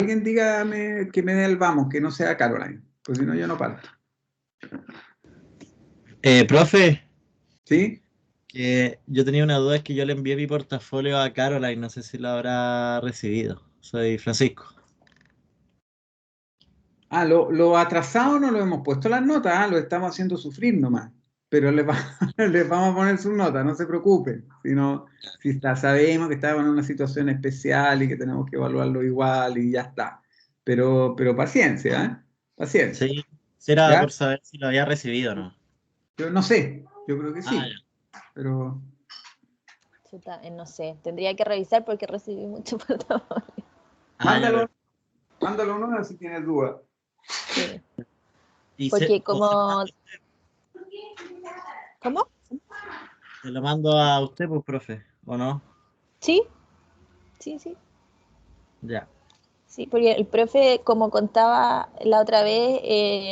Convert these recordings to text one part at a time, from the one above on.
alguien dígame que me dé el vamos, que no sea Caroline, pues si no yo no parto. Profe, ¿Sí? que yo tenía una duda, es que yo le envié mi portafolio a Caroline, no sé si lo habrá recibido. Soy Francisco. Ah, lo atrasado no lo hemos puesto las notas, lo estamos haciendo sufrir nomás. Pero les vamos a poner sus notas, no se preocupen. Sabemos que estamos en una situación especial y que tenemos que evaluarlo igual y ya está. Pero paciencia, ¿eh? Paciencia. Sí, será ¿Ya? por saber si lo había recibido o no. Yo no sé, yo creo que Ah, sí. ya. Pero Chuta, no sé, tendría que revisar porque recibí mucho portafolio. Ah, ya, pero... mándalo uno si tienes dudas. Sí. ¿Y Porque o se lo como... mando, ¿Cómo? se lo mando a usted, pues, profe, ¿o no? Sí, sí, sí. Ya. Sí, porque el profe, como contaba la otra vez,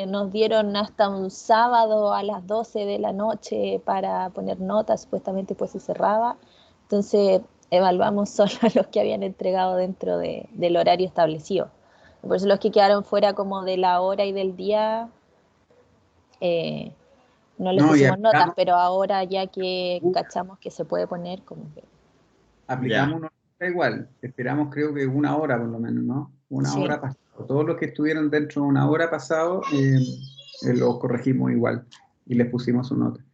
nos dieron hasta un sábado a las 12 de la noche para poner notas, supuestamente pues se cerraba. Entonces evaluamos solo a los que habían entregado dentro del horario establecido. Por eso los que quedaron fuera como de la hora y del día, eh, no les No, y pusimos notas, pero ahora ya que cachamos que se puede poner, como que... aplicamos una hora igual. Esperamos, creo que una hora por lo menos, ¿no? Una Sí. hora pasado. Todos los que estuvieron dentro de una hora pasado, los corregimos igual y les pusimos su nota.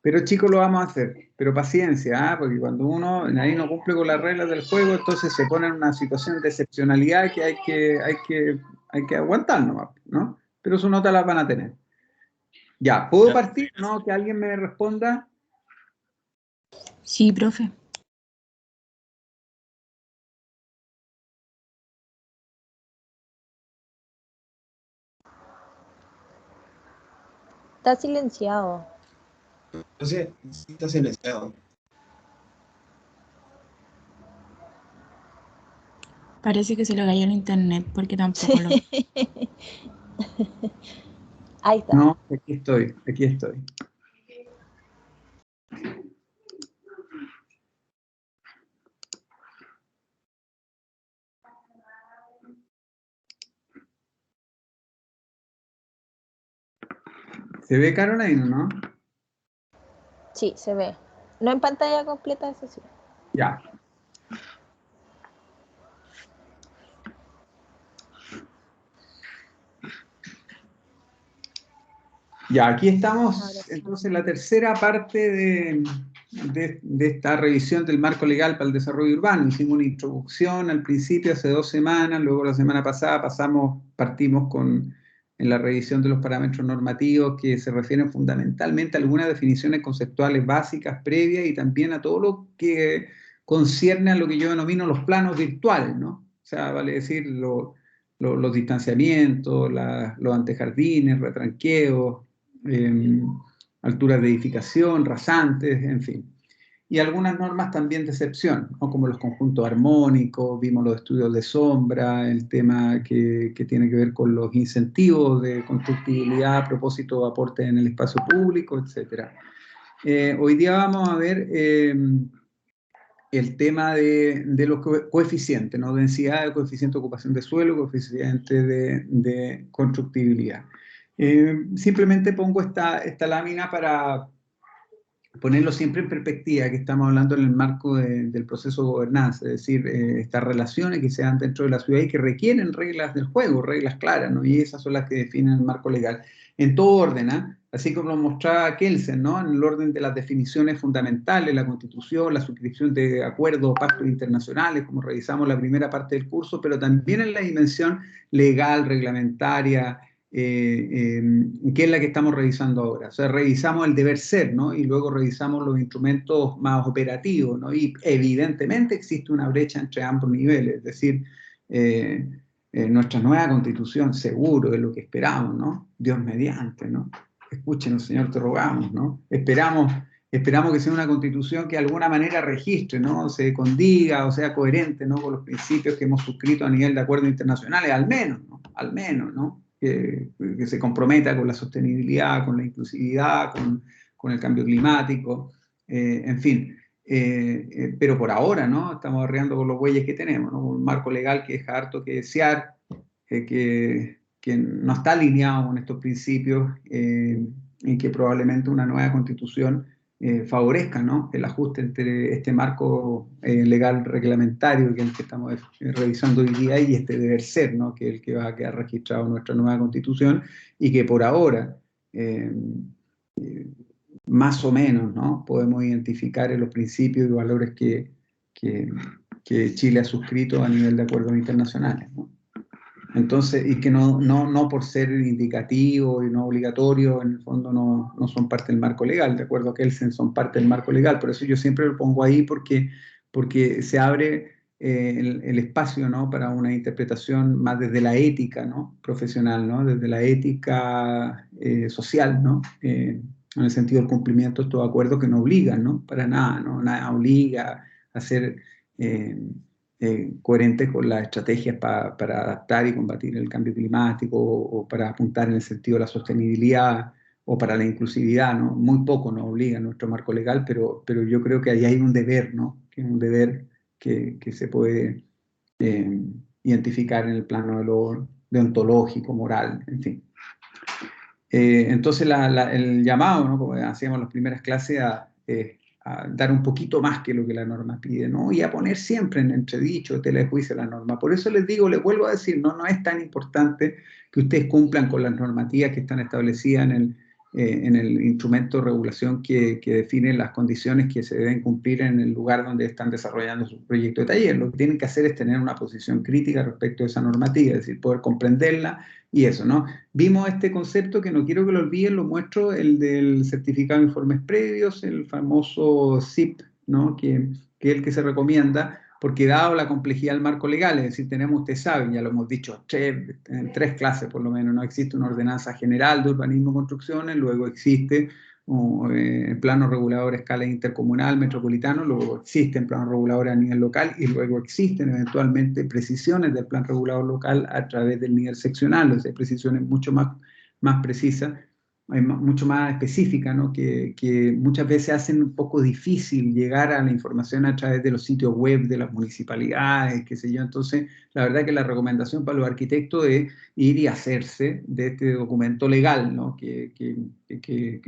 Pero chicos, lo vamos a hacer. Pero paciencia, ¿ah? Porque cuando ahí no cumple con las reglas del juego, entonces se pone en una situación de excepcionalidad que hay que aguantar nomás, ¿no? Pero su nota la van a tener. Ya, ¿puedo Ya. partir? ¿No? Que alguien me responda. Sí, profe. Está silenciado. Sí, está silenciado. Parece que se le cayó el internet porque tampoco lo... Ahí está. No, aquí estoy, aquí estoy. ¿Se ve Caroline, no? Sí, se ve. No en pantalla completa, eso sí. Ya. Ya, aquí estamos, entonces, en la tercera parte de esta revisión del marco legal para el desarrollo urbano. Hicimos una introducción al principio, hace 2 semanas, luego la semana pasada partimos en la revisión de los parámetros normativos que se refieren fundamentalmente a algunas definiciones conceptuales básicas previas y también a todo lo que concierne a lo que yo denomino los planos virtuales, ¿no? O sea, vale decir, los distanciamientos, los antejardines, retranqueos, alturas de edificación, rasantes, en fin. Y algunas normas también de excepción, ¿no? Como los conjuntos armónicos, vimos los estudios de sombra, el tema que tiene que ver con los incentivos de constructibilidad a propósito de aportes en el espacio público, etc. Hoy día vamos a ver el tema de los coeficientes, ¿no? Densidad, coeficiente de ocupación de suelo, coeficiente de constructibilidad. Simplemente pongo esta lámina para ponerlo siempre en perspectiva, que estamos hablando en el marco del proceso de gobernanza, es decir, estas relaciones que se dan dentro de la ciudad y que requieren reglas del juego, reglas claras, ¿no? Y esas son las que definen el marco legal. En todo orden, ¿eh? Así como lo mostraba Kelsen, ¿no? En el orden de las definiciones fundamentales, la Constitución, la suscripción de acuerdos o pactos internacionales, como revisamos la primera parte del curso, pero también en la dimensión legal, reglamentaria, que es la que estamos revisando ahora. O sea, revisamos el deber ser, ¿no? Y luego revisamos los instrumentos más operativos, ¿no? Y evidentemente existe una brecha entre ambos niveles, es decir, nuestra nueva constitución seguro es lo que esperamos, ¿no? Dios mediante, ¿no? Escúchenos, Señor, te rogamos, ¿no? Esperamos que sea una constitución que de alguna manera registre, ¿no? Se condiga o sea coherente, ¿no? Con los principios que hemos suscrito a nivel de acuerdos internacionales, al menos, ¿no? Al menos, ¿no? Que se comprometa con la sostenibilidad, con la inclusividad, con el cambio climático, en fin. pero por ahora, ¿no? Estamos arreando con los bueyes que tenemos, ¿no? Un marco legal que deja harto que desear, que no está alineado con estos principios y que probablemente una nueva constitución favorezca, ¿no? El ajuste entre este marco legal reglamentario que es el que estamos revisando hoy día y este deber ser, ¿no? Que es el que va a quedar registrado en nuestra nueva constitución y que por ahora más o menos, ¿no? Podemos identificar en los principios y valores que Chile ha suscrito a nivel de acuerdos internacionales, ¿no? Entonces, y que no por ser indicativo y no obligatorio, en el fondo no son parte del marco legal, de acuerdo a Kelsen son parte del marco legal, por eso yo siempre lo pongo ahí porque se abre el espacio, ¿no? Para una interpretación más desde la ética, ¿no? Profesional, ¿no? Desde la ética social, ¿no? En el sentido del cumplimiento de estos acuerdos que no obligan, ¿no? Para nada, ¿no? Nada obliga a ser coherentes con las estrategias para adaptar y combatir el cambio climático o para apuntar en el sentido de la sostenibilidad o para la inclusividad, ¿no? Muy poco nos obliga nuestro marco legal, pero yo creo que ahí hay un deber, ¿no? Que es un deber que se puede identificar en el plano de lo deontológico, moral, en fin. Entonces el llamado, ¿no? Como hacíamos en las primeras clases, a dar un poquito más que lo que la norma pide, ¿no? Y a poner siempre en entredicho, tela de juicio la norma. Por eso les digo, les vuelvo a decir, no es tan importante que ustedes cumplan con las normativas que están establecidas en el instrumento de regulación que define las condiciones que se deben cumplir en el lugar donde están desarrollando su proyecto de taller. Lo que tienen que hacer es tener una posición crítica respecto a esa normativa, es decir, poder comprenderla y eso, ¿no? Vimos este concepto que no quiero que lo olviden, lo muestro, el del certificado de informes previos, el famoso CIP, ¿no? Que es el que se recomienda, porque dado la complejidad del marco legal, es decir, tenemos, ustedes saben, ya lo hemos dicho, en 3 clases por lo menos, no existe una ordenanza general de urbanismo y construcciones, luego existe plano regulador a escala intercomunal, metropolitano, luego existen planos reguladores a nivel local y luego existen eventualmente precisiones del plan regulador local a través del nivel seccional, o sea, precisiones mucho más precisas, mucho más específicas, ¿no? que muchas veces hacen un poco difícil llegar a la información a través de los sitios web de las municipalidades, qué sé yo. Entonces, la verdad que la recomendación para los arquitectos es ir y hacerse de este documento legal, ¿no? que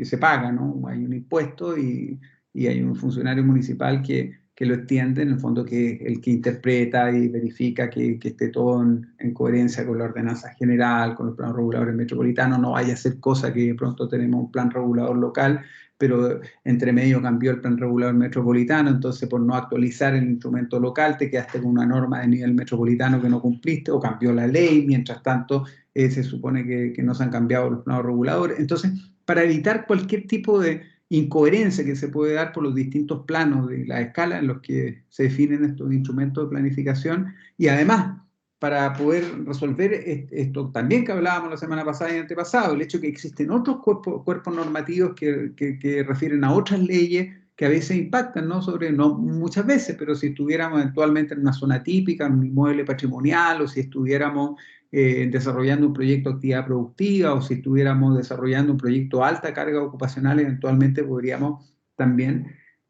se paga, ¿no? Hay un impuesto y hay un funcionario municipal que lo extiende, en el fondo que es el que interpreta y verifica que esté todo en coherencia con la ordenanza general, con los planos reguladores metropolitanos, no vaya a ser cosa que de pronto tenemos un plan regulador local, pero entre medio cambió el plan regulador metropolitano, entonces por no actualizar el instrumento local te quedaste con una norma de nivel metropolitano que no cumpliste, o cambió la ley, mientras tanto se supone que no se han cambiado los planos reguladores. Entonces, para evitar cualquier tipo de incoherencia que se puede dar por los distintos planos de la escala en los que se definen estos instrumentos de planificación, y además para poder resolver esto también que hablábamos la semana pasada y antepasado, el hecho que existen otros cuerpos normativos que refieren a otras leyes que a veces impactan, ¿no? No muchas veces, pero si estuviéramos eventualmente en una zona típica, en un inmueble patrimonial, o si estuviéramos desarrollando un proyecto de actividad productiva, o si estuviéramos desarrollando un proyecto de alta carga ocupacional, eventualmente podríamos también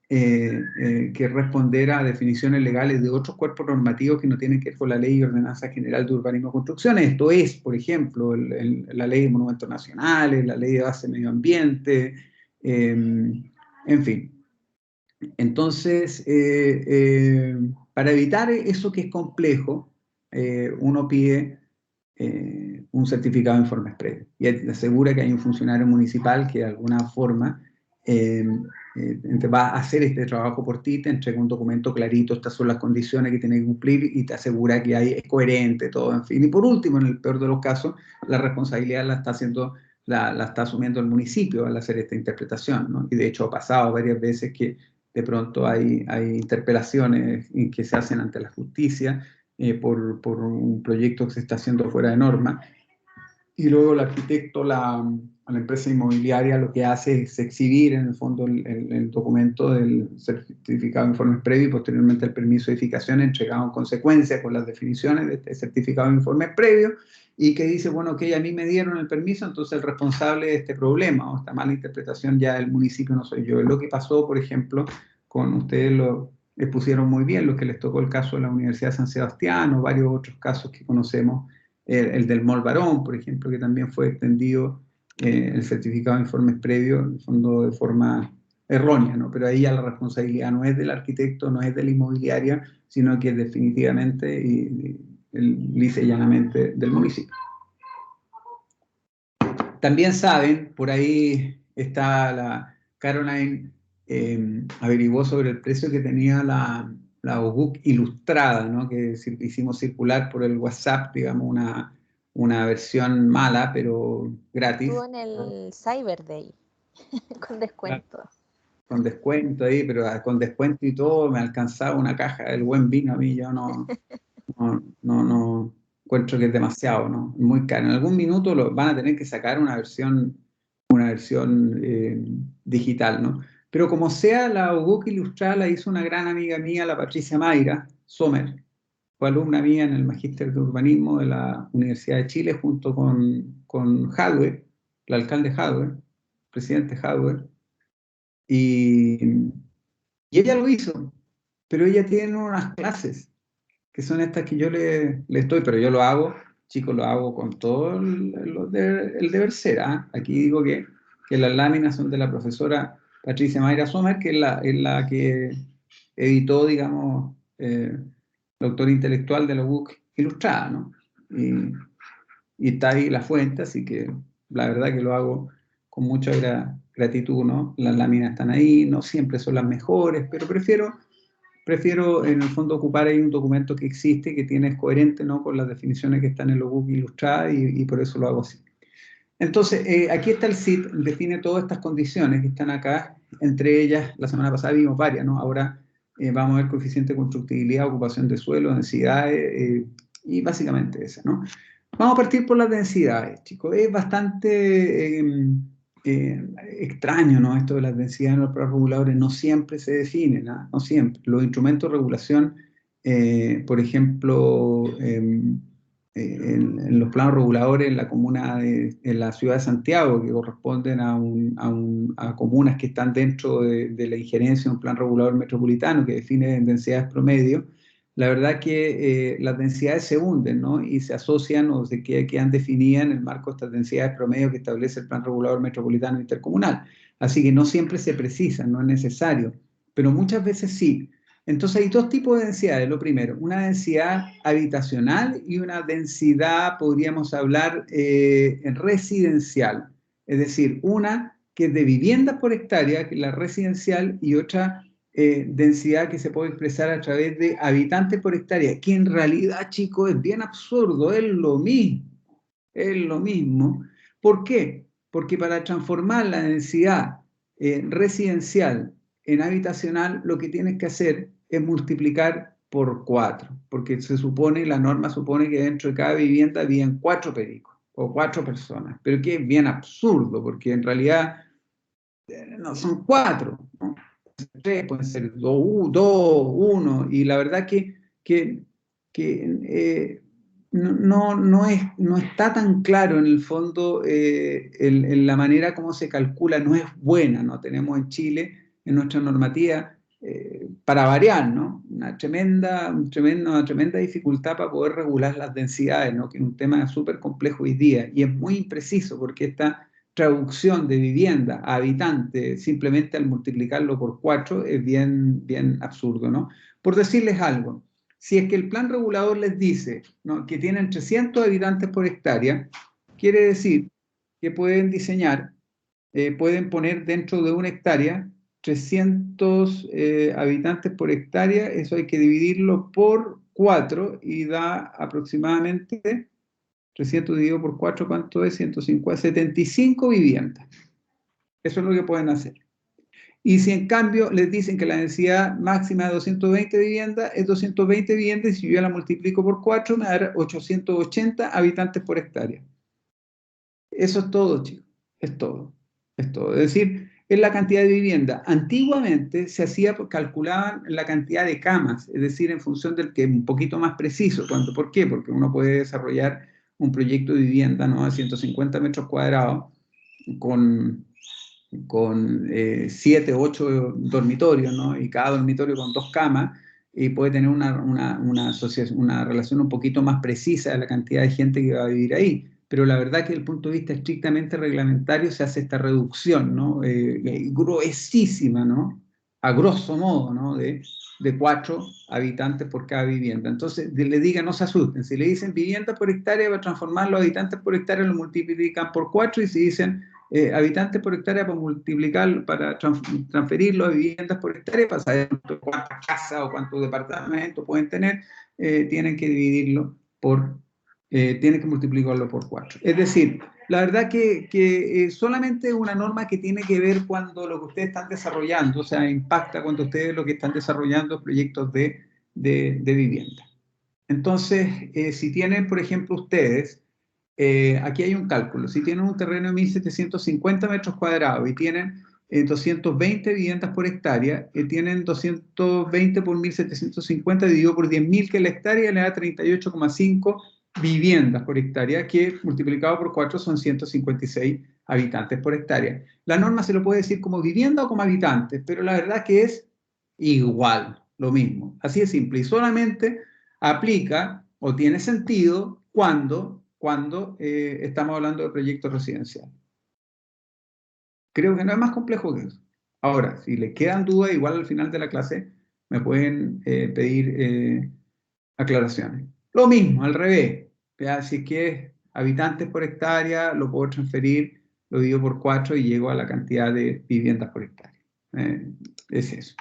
que responder a definiciones legales de otros cuerpos normativos que no tienen que ver con la Ley de Ordenanza General de Urbanismo y Construcciones. Esto es, por ejemplo, la Ley de Monumentos Nacionales, la Ley de Base Medio Ambiente, en fin. Entonces, para evitar eso que es complejo, uno pide un certificado de informes previos y asegura que hay un funcionario municipal que de alguna forma va a hacer este trabajo por ti, te entrega un documento clarito, estas son las condiciones que tiene que cumplir y te asegura que es coherente todo, en fin. Y por último, en el peor de los casos, la responsabilidad la está asumiendo el municipio al hacer esta interpretación, ¿no? Y de hecho ha pasado varias veces que de pronto hay interpelaciones que se hacen ante la justicia por un proyecto que se está haciendo fuera de norma, y luego el arquitecto, a la empresa inmobiliaria, lo que hace es exhibir en el fondo el documento del certificado de informes previos y posteriormente el permiso de edificación entregado en consecuencia con las definiciones de este certificado de informes previos, y que dice, bueno, ok, a mí me dieron el permiso, entonces el responsable de este problema o esta mala interpretación ya del municipio no soy yo. Es lo que pasó, por ejemplo, ustedes lo expusieron muy bien, los que les tocó el caso de la Universidad de San Sebastián o varios otros casos que conocemos, el del Mall Barón, por ejemplo, que también fue extendido el certificado de informes previos, en el fondo de forma errónea, ¿no? Pero ahí ya la responsabilidad no es del arquitecto, no es de la inmobiliaria, sino que es definitivamente y lisa y llanamente del municipio. También saben, por ahí está Caroline averiguó sobre el precio que tenía la OGUC ilustrada, ¿no? Que hicimos circular por el WhatsApp, digamos, una versión mala, pero gratis. Estuvo en el Cyber Day, con descuento. Con descuento ahí, pero con descuento y todo, me alcanzaba una caja del buen vino a mí, yo no encuentro que es demasiado, ¿no? Muy caro. En algún minuto van a tener que sacar una versión digital, ¿no? Pero como sea, la OGUC ilustrada la hizo una gran amiga mía, la Patricia Mayra Sommer, fue alumna mía en el Magíster de Urbanismo de la Universidad de Chile, junto con Hadwe, el alcalde Hadwe, presidente Hadwe, y ella lo hizo, pero ella tiene unas clases que son estas que yo le estoy, pero yo lo hago, chicos, lo hago con todo el deber ser. Aquí digo que las láminas son de la profesora Patricia Mayra Sommer, que es la que editó, digamos, el autor intelectual de la OGUC ilustrada, ¿no? Y está ahí la fuente, así que la verdad que lo hago con mucha gratitud, ¿no? Las láminas están ahí, no siempre son las mejores, pero prefiero en el fondo ocupar ahí un documento que existe, que es coherente, ¿no? Con las definiciones que están en el OGUC ilustrada y por eso lo hago así. Entonces, aquí está el CIT, define todas estas condiciones que están acá, entre ellas, la semana pasada vimos varias, ¿no? Ahora vamos a ver coeficiente de constructibilidad, ocupación de suelo, densidades, y básicamente esa, ¿no? Vamos a partir por las densidades, chicos. Es bastante extraño, ¿no? Esto de las densidades en los planos reguladores no siempre se definen, ¿no? No siempre. Los instrumentos de regulación, por ejemplo, en los planos reguladores en la comuna en la ciudad de Santiago, que corresponden a comunas que están dentro de la injerencia de un plan regulador metropolitano que define densidades promedio, la verdad que las densidades se hunden, ¿no? Y se asocian o se quedan definidas en el marco de estas densidades promedio que establece el Plan Regulador Metropolitano Intercomunal. Así que no siempre se precisan, no es necesario, pero muchas veces sí. Entonces hay dos tipos de densidades. Lo primero, una densidad habitacional y una densidad, podríamos hablar, residencial. Es decir, una que es de viviendas por hectárea, que es la residencial, y otra densidad que se puede expresar a través de habitantes por hectárea, que en realidad, chicos, es bien absurdo, es lo mismo. ¿Por qué? Porque para transformar la densidad residencial en habitacional, lo que tienes que hacer es multiplicar por 4, porque la norma supone que dentro de cada vivienda viven 4 pericos, o 4 personas, pero que es bien absurdo, porque en realidad no son 4, ¿no? 3, pueden ser 2, 1, y la verdad que no está tan claro en el fondo en la manera como se calcula, no es buena, ¿no? Tenemos en Chile, en nuestra normativa, para variar, ¿no? Una tremenda dificultad para poder regular las densidades, ¿no? Que es un tema súper complejo hoy día, y es muy impreciso porque esta traducción de vivienda a habitante simplemente al multiplicarlo por 4 es bien absurdo, ¿no? Por decirles algo, si es que el plan regulador les dice, ¿no?, que tienen 300 habitantes por hectárea, quiere decir que pueden diseñar, pueden poner dentro de una hectárea 300 habitantes por hectárea, eso hay que dividirlo por 4 y da aproximadamente 300 dividido por 4, ¿cuánto es? 150, 75 viviendas. Eso es lo que pueden hacer. Y si en cambio les dicen que la densidad máxima de 220 viviendas es 220 viviendas, y si yo la multiplico por 4 me da 880 habitantes por hectárea. Eso es todo, chicos. Es todo. Es todo. Es decir, es la cantidad de vivienda. Antiguamente se calculaban la cantidad de camas, es decir, en función del que es un poquito más preciso. ¿Por qué? Porque uno puede desarrollar un proyecto de vivienda, ¿no?, a 150 metros cuadrados con 7, 8 dormitorios, ¿no? Y cada dormitorio con 2 camas, y puede tener una relación un poquito más precisa de la cantidad de gente que va a vivir ahí. Pero la verdad que desde el punto de vista estrictamente reglamentario se hace esta reducción, ¿no? Gruesísima, ¿no? A grosso modo, ¿no? De 4 habitantes por cada vivienda. Entonces, le digan, no se asusten, si le dicen vivienda por hectárea, va a transformar los habitantes por hectárea, lo multiplican por 4, y si dicen habitantes por hectárea, para multiplicar, para transferirlo a viviendas por hectárea, para saber cuántas casas o cuántos departamentos pueden tener, tienen que dividirlo por, tienen que multiplicarlo por 4. Es decir, la verdad que solamente una norma que tiene que ver cuando lo que ustedes están desarrollando, o sea, impacta cuando ustedes lo que están desarrollando proyectos de vivienda. Entonces, si tienen, por ejemplo, ustedes, aquí hay un cálculo, si tienen un terreno de 1.750 metros cuadrados y tienen 220 viviendas por hectárea, tienen 220 por 1.750 dividido por 10.000, que la hectárea le da 38,5 viviendas por hectárea, que multiplicado por 4 son 156 habitantes por hectárea. La norma se lo puede decir como vivienda o como habitantes, pero la verdad que es igual, lo mismo. Así de simple, y solamente aplica o tiene sentido cuando estamos hablando de proyectos residenciales. Creo que no es más complejo que eso. Ahora, si les quedan dudas, igual al final de la clase me pueden pedir aclaraciones. Lo mismo, al revés. ¿Ya? Si es que es habitantes por hectárea, lo puedo transferir, lo divido por 4 y llego a la cantidad de viviendas por hectárea. Es eso.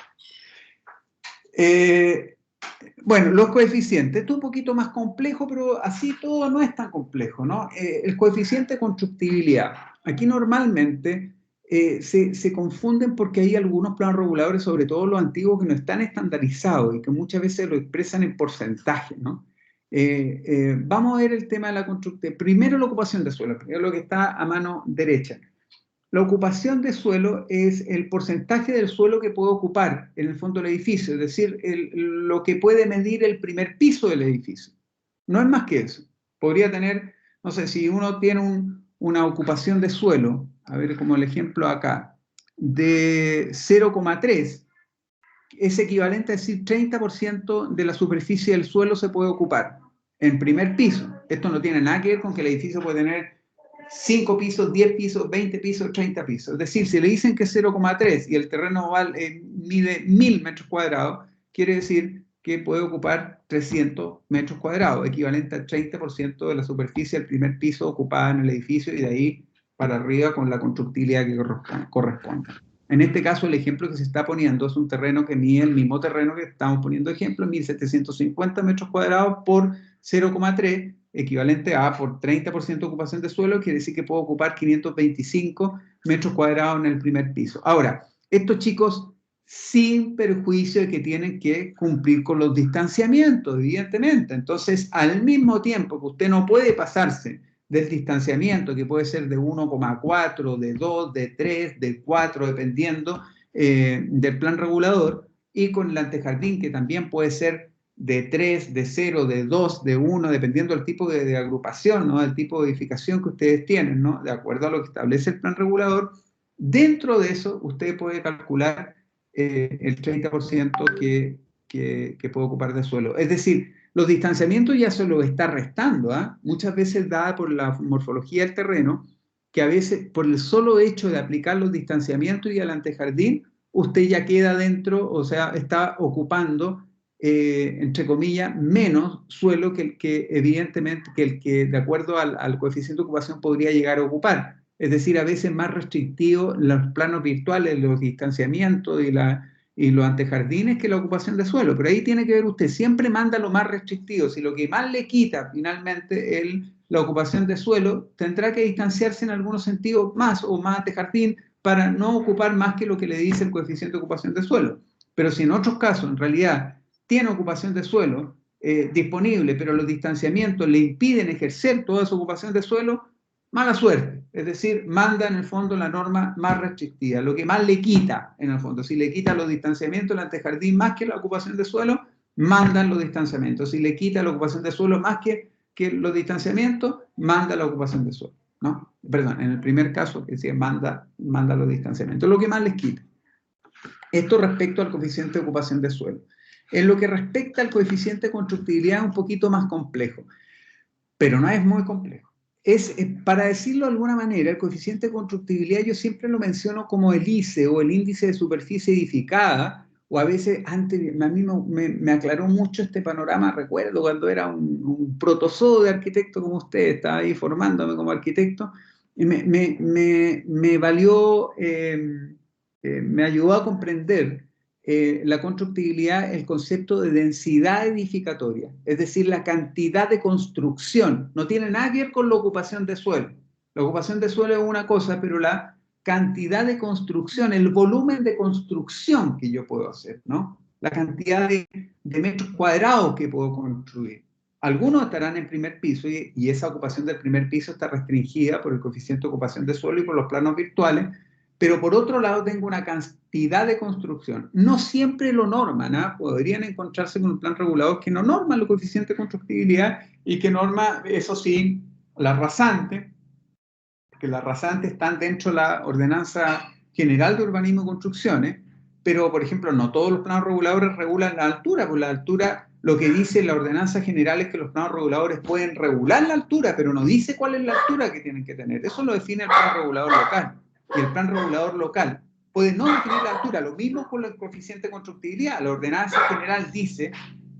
Bueno, los coeficientes. Esto es un poquito más complejo, pero así todo no es tan complejo, ¿no? El coeficiente de constructibilidad. Aquí normalmente se confunden porque hay algunos planos reguladores, sobre todo los antiguos, que no están estandarizados y que muchas veces lo expresan en porcentaje, ¿no? Vamos a ver el tema de la constructibilidad. Primero la ocupación de suelo, primero lo que está a mano derecha. La ocupación de suelo es el porcentaje del suelo que puede ocupar en el fondo del edificio, es decir, lo que puede medir el primer piso del edificio. No es más que eso. Podría tener, no sé, si uno tiene una ocupación de suelo, a ver como el ejemplo acá, de 0,3, es equivalente a decir 30% de la superficie del suelo se puede ocupar en primer piso. Esto no tiene nada que ver con que el edificio puede tener 5 pisos, 10 pisos, 20 pisos, 30 pisos. Es decir, si le dicen que es 0,3 y el terreno mide 1.000 metros cuadrados, quiere decir que puede ocupar 300 metros cuadrados, equivalente al 30% de la superficie del primer piso ocupada en el edificio, y de ahí para arriba con la constructibilidad que corresponde. En este caso, el ejemplo que se está poniendo es un terreno que mide el mismo terreno que estamos poniendo ejemplo, 1.750 metros cuadrados por 0,3, equivalente a por 30% de ocupación de suelo, quiere decir que puedo ocupar 525 metros cuadrados en el primer piso. Ahora, estos chicos, sin perjuicio de que tienen que cumplir con los distanciamientos, evidentemente. Entonces, al mismo tiempo que usted no puede pasarse del distanciamiento, que puede ser de 1,4, de 2, de 3, de 4, dependiendo del plan regulador, y con el antejardín, que también puede ser de 3, de 0, de 2, de 1, dependiendo del tipo de agrupación, ¿no? Del tipo de edificación que ustedes tienen, ¿no? De acuerdo a lo que establece el plan regulador. Dentro de eso, usted puede calcular el 30% que puede ocupar de suelo. Es decir, los distanciamientos ya se los está restando, ¿eh? Muchas veces dada por la morfología del terreno, que a veces por el solo hecho de aplicar los distanciamientos y el antejardín, usted ya queda dentro, o sea, está ocupando entre comillas, menos suelo que el que evidentemente, que el que de acuerdo al coeficiente de ocupación podría llegar a ocupar. Es decir, a veces más restrictivo los planos virtuales, los distanciamientos y los antejardines que la ocupación de suelo. Pero ahí tiene que ver usted, siempre manda lo más restrictivo. Si lo que más le quita finalmente la ocupación de suelo, tendrá que distanciarse en algunos sentidos más o más antejardín para no ocupar más que lo que le dice el coeficiente de ocupación de suelo. Pero si en otros casos, en realidad, tiene ocupación de suelo disponible, pero los distanciamientos le impiden ejercer toda su ocupación de suelo, mala suerte. Es decir, manda en el fondo la norma más restrictiva, lo que más le quita en el fondo. Si le quita los distanciamientos, el antejardín más que la ocupación de suelo, mandan los distanciamientos. Si le quita la ocupación de suelo más que los distanciamientos, manda la ocupación de suelo. ¿no? Perdón, en el primer caso que decía manda los distanciamientos, lo que más les quita. Esto respecto al coeficiente de ocupación de suelo. En lo que respecta al coeficiente de constructibilidad es un poquito más complejo, pero no es muy complejo. Para decirlo de alguna manera, el coeficiente de constructibilidad yo siempre lo menciono como el ICE o el índice de superficie edificada, o a veces, antes, a mí me aclaró mucho este panorama, recuerdo cuando era un protozoo de arquitecto como usted, estaba ahí formándome como arquitecto, y me valió, me ayudó a comprender la constructibilidad, el concepto de densidad edificatoria, es decir, la cantidad de construcción. No tiene nada que ver con la ocupación de suelo. La ocupación de suelo es una cosa, pero la cantidad de construcción, el volumen de construcción que yo puedo hacer, ¿no? La cantidad de metros cuadrados que puedo construir. Algunos estarán en primer piso y esa ocupación del primer piso está restringida por el coeficiente de ocupación de suelo y por los planos virtuales, pero por otro lado tengo una cantidad de construcción. No siempre lo norman, ¿no? Podrían encontrarse con un plan regulador que no norma el coeficiente de constructibilidad y que norma, eso sí, la rasante, que las rasantes están dentro de la Ordenanza General de Urbanismo y Construcciones, pero, por ejemplo, no todos los planos reguladores regulan la altura, pues la altura, lo que dice la Ordenanza General es que los planos reguladores pueden regular la altura, pero no dice cuál es la altura que tienen que tener. Eso lo define el plan regulador local. Y el plan regulador local puede no definir la altura, lo mismo con el coeficiente de constructibilidad. La Ordenanza General dice,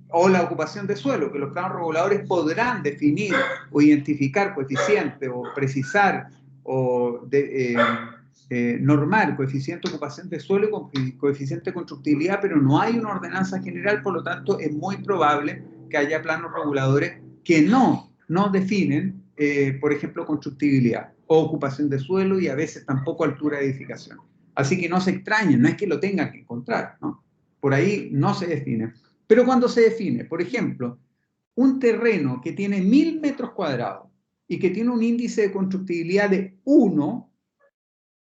o la ocupación de suelo, que los planos reguladores podrán definir o identificar coeficiente o precisar o normar coeficiente de ocupación de suelo y coeficiente de constructibilidad, pero no hay una ordenanza general, por lo tanto es muy probable que haya planos reguladores que no definen, por ejemplo, constructibilidad o ocupación de suelo y a veces tampoco altura de edificación. Así que no se extrañen, no es que lo tengan que encontrar, ¿no? Por ahí no se define. Pero cuando se define, por ejemplo, un terreno que tiene 1000 metros cuadrados y que tiene un índice de constructibilidad de 1,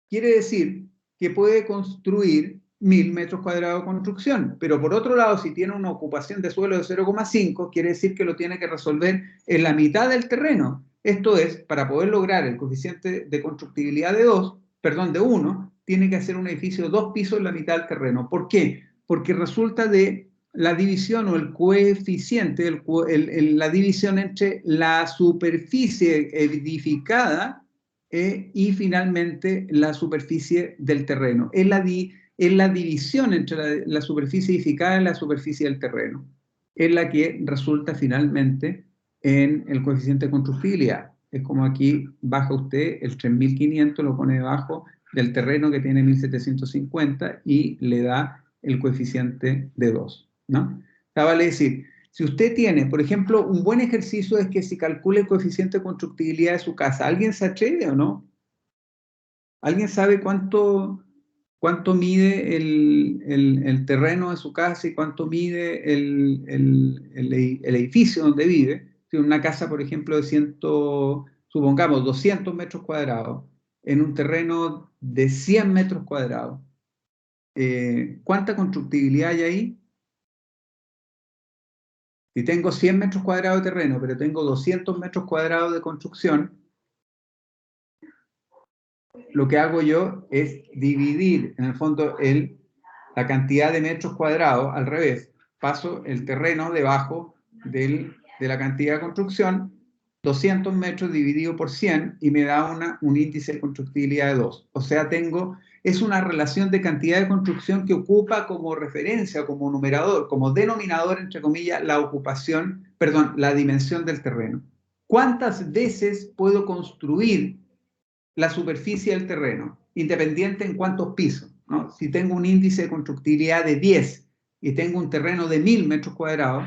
quiere decir que puede construir 1000 metros cuadrados de construcción. Pero por otro lado, si tiene una ocupación de suelo de 0,5, quiere decir que lo tiene que resolver en la mitad del terreno. Esto es, para poder lograr el coeficiente de constructibilidad de 1, tiene que hacer un edificio de 2 pisos en la mitad del terreno. ¿Por qué? Porque resulta de la división o el coeficiente, la división entre la superficie edificada y finalmente la superficie del terreno. Es la división entre la superficie edificada y la superficie del terreno. Es la que resulta finalmente en el coeficiente de constructibilidad. Es como aquí baja usted el 3500, lo pone debajo del terreno que tiene 1750 y le da el coeficiente de 2, ¿no? O sea, vale decir, si usted tiene, por ejemplo, un buen ejercicio es que si calcule el coeficiente de constructibilidad de su casa, ¿alguien se atreve o no? ¿Alguien sabe cuánto mide el terreno de su casa y cuánto mide el edificio donde vive? Si una casa, por ejemplo, de supongamos 200 metros cuadrados, en un terreno de 100 metros cuadrados, ¿cuánta constructibilidad hay ahí? Si tengo 100 metros cuadrados de terreno, pero tengo 200 metros cuadrados de construcción, lo que hago yo es dividir, en el fondo, la cantidad de metros cuadrados al revés. Paso el terreno debajo de la cantidad de construcción, 200 metros dividido por 100, y me da un índice de constructibilidad de 2. O sea, es una relación de cantidad de construcción que ocupa como referencia, como numerador, como denominador, entre comillas, la dimensión del terreno. ¿Cuántas veces puedo construir la superficie del terreno, independiente en cuántos pisos, ¿no? Si tengo un índice de constructibilidad de 10 y tengo un terreno de 1000 metros cuadrados,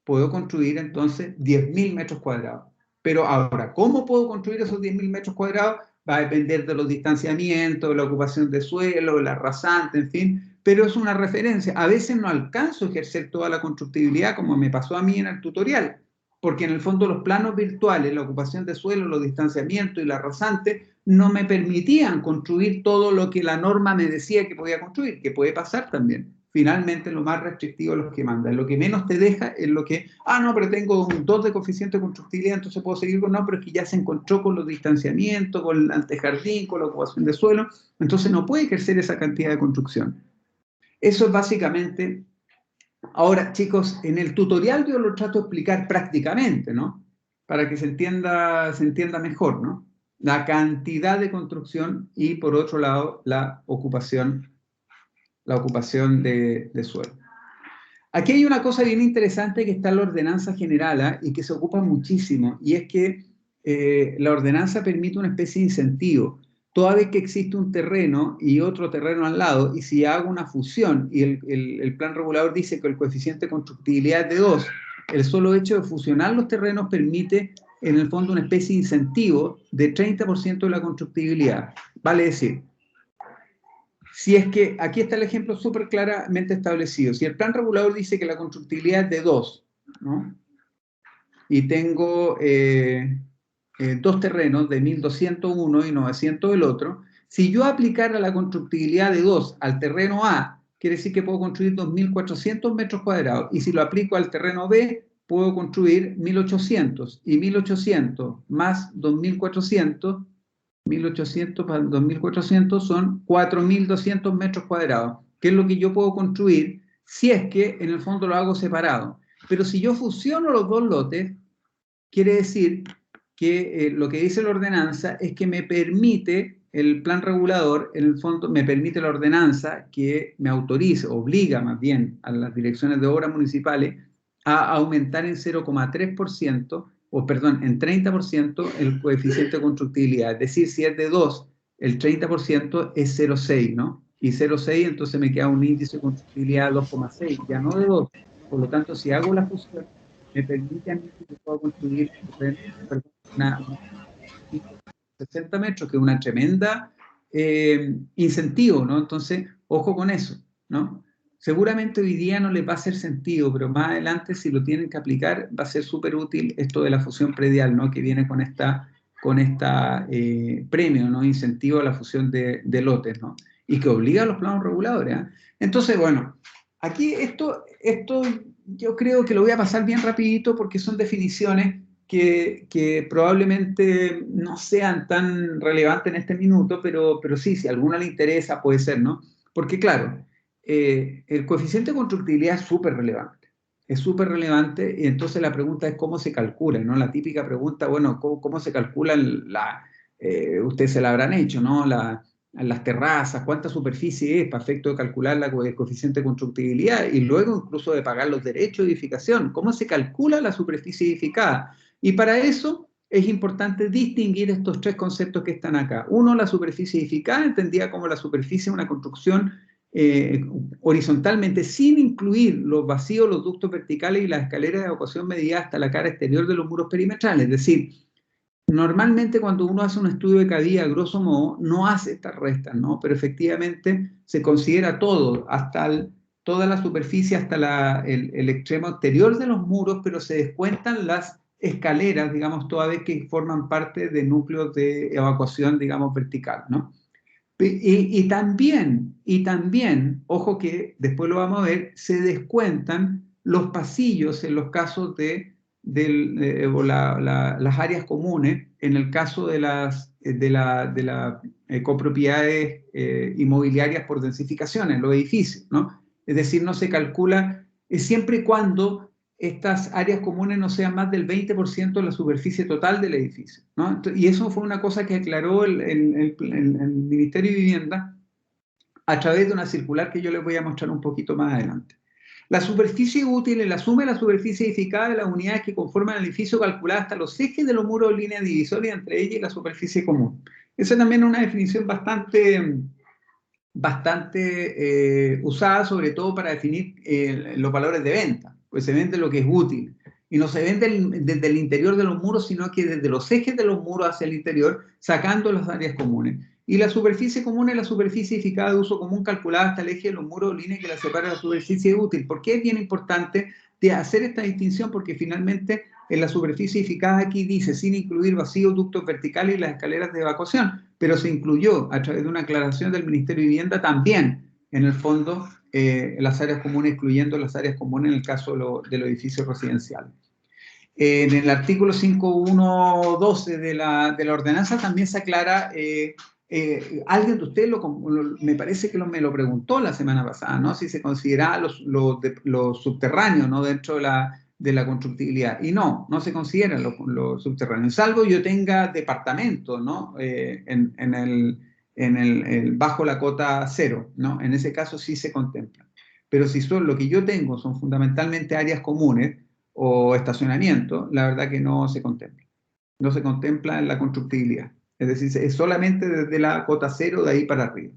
puedo construir entonces 10.000 metros cuadrados. Pero ahora, ¿cómo puedo construir esos 10.000 metros cuadrados? Va a depender de los distanciamientos, de la ocupación de suelo, de la rasante, en fin, pero es una referencia. A veces no alcanzo a ejercer toda la constructibilidad como me pasó a mí en el tutorial, porque en el fondo los planos virtuales, la ocupación de suelo, los distanciamientos y la rasante no me permitían construir todo lo que la norma me decía que podía construir, que puede pasar también. finalmente lo más restrictivo es lo que manda. Lo que menos te deja es lo que, no, pero tengo un 2 de coeficiente de constructibilidad, entonces puedo seguir con, no, pero es que ya se encontró con los distanciamientos, con el antejardín, con la ocupación de suelo, entonces no puede ejercer esa cantidad de construcción. Eso es básicamente. Ahora, chicos, en el tutorial yo lo trato de explicar prácticamente, ¿no? Para que se entienda mejor, ¿no? La cantidad de construcción y, por otro lado, la ocupación de suelo. Aquí hay una cosa bien interesante que está en la ordenanza general y que se ocupa muchísimo, y es que la ordenanza permite una especie de incentivo. Toda vez que existe un terreno y otro terreno al lado, y si hago una fusión y el plan regulador dice que el coeficiente de constructibilidad es de 2, el solo hecho de fusionar los terrenos permite, en el fondo, una especie de incentivo de 30% de la constructibilidad. Vale decir, si es que, aquí está el ejemplo súper claramente establecido, si el plan regulador dice que la constructibilidad es de 2, ¿no? Y tengo dos terrenos de 1201 y 900 el otro, si yo aplicara la constructibilidad de 2 al terreno A, quiere decir que puedo construir 2400 metros cuadrados, y si lo aplico al terreno B, puedo construir 1800, y 1800 más 2400, 1800 más 2400 son 4200 metros cuadrados, que es lo que yo puedo construir si es que en el fondo lo hago separado. Pero si yo fusiono los dos lotes, quiere decir que lo que dice la ordenanza es que me permite el plan regulador, en el fondo me permite la ordenanza que me autorice, obliga más bien a las direcciones de obras municipales a aumentar en 0,3%, o perdón, en 30% el coeficiente de constructibilidad. Es decir, si es de 2, el 30% es 0,6, ¿no? Y 0,6 entonces me queda un índice de constructibilidad de 2,6, ya no de 2. Por lo tanto, si hago la fusión, me permite a mí que puedo construir una 60 metros, que es una tremenda incentivo, ¿no? Entonces, ojo con eso, ¿no? Seguramente hoy día no les va a hacer sentido, pero más adelante, si lo tienen que aplicar, va a ser súper útil esto de la fusión predial, ¿no? Que viene con esta premio, ¿no? Incentivo a la fusión de lotes, ¿no? Y que obliga a los planos reguladores, ¿eh? Entonces, bueno, aquí esto yo creo que lo voy a pasar bien rapidito porque son definiciones que probablemente no sean tan relevantes en este minuto, pero sí, si a alguna le interesa, puede ser, ¿no? Porque claro, el coeficiente de constructibilidad es súper relevante, y entonces la pregunta es cómo se calcula, ¿no? La típica pregunta, bueno, ¿cómo se calcula ustedes se la habrán hecho, ¿no? Las terrazas, cuánta superficie es para efecto de calcular el coeficiente de constructibilidad y luego incluso de pagar los derechos de edificación. ¿Cómo se calcula la superficie edificada? Y para eso es importante distinguir estos tres conceptos que están acá. Uno, la superficie edificada, entendida como la superficie de una construcción horizontalmente, sin incluir los vacíos, los ductos verticales y las escaleras de evacuación medidas hasta la cara exterior de los muros perimetrales. Es decir, normalmente cuando uno hace un estudio de Cadía, grosso modo, no hace estas restas, ¿no? Pero efectivamente se considera todo, toda la superficie hasta el extremo exterior de los muros, pero se descuentan las escaleras, digamos, toda vez que forman parte de núcleos de evacuación, digamos, vertical, ¿no? Y también, ojo que después lo vamos a ver, se descuentan los pasillos en los casos las áreas comunes, en el caso de las copropiedades inmobiliarias por densificación en los edificios, ¿no? Es decir, no se calcula siempre y cuando estas áreas comunes no sean más del 20% de la superficie total del edificio, ¿no? Y eso fue una cosa que aclaró el Ministerio de Vivienda a través de una circular que yo les voy a mostrar un poquito más adelante. La superficie útil es la suma de la superficie edificada de las unidades que conforman el edificio calculada hasta los ejes de los muros o líneas divisorias entre ellas y la superficie común. Esa también es una definición bastante usada, sobre todo para definir los valores de venta, pues se vende lo que es útil. Y no se vende desde el interior de los muros, sino que desde los ejes de los muros hacia el interior, sacando las áreas comunes. Y la superficie común es la superficie edificada de uso común calculada hasta el eje de los muros o líneas que la separa de la superficie útil. ¿Por qué es bien importante de hacer esta distinción? Porque finalmente en la superficie edificada aquí dice, sin incluir vacíos, ductos verticales y las escaleras de evacuación, pero se incluyó a través de una aclaración del Ministerio de Vivienda también en el fondo, las áreas comunes, incluyendo las áreas comunes en el caso de los edificios residenciales. En el artículo 5.1.12 de la ordenanza también se aclara, alguien de ustedes me parece que me lo preguntó la semana pasada, ¿no? Si se considera los subterráneos, ¿no? Dentro de la constructibilidad. Y no se consideran los subterráneos, salvo yo tenga departamentos, ¿no? Bajo la cota 0, ¿no? En ese caso sí se contempla. Pero si lo que yo tengo son fundamentalmente áreas comunes o estacionamiento, la verdad que no se contempla. No se contempla en la constructibilidad. Es decir, es solamente desde la cota 0 de ahí para arriba.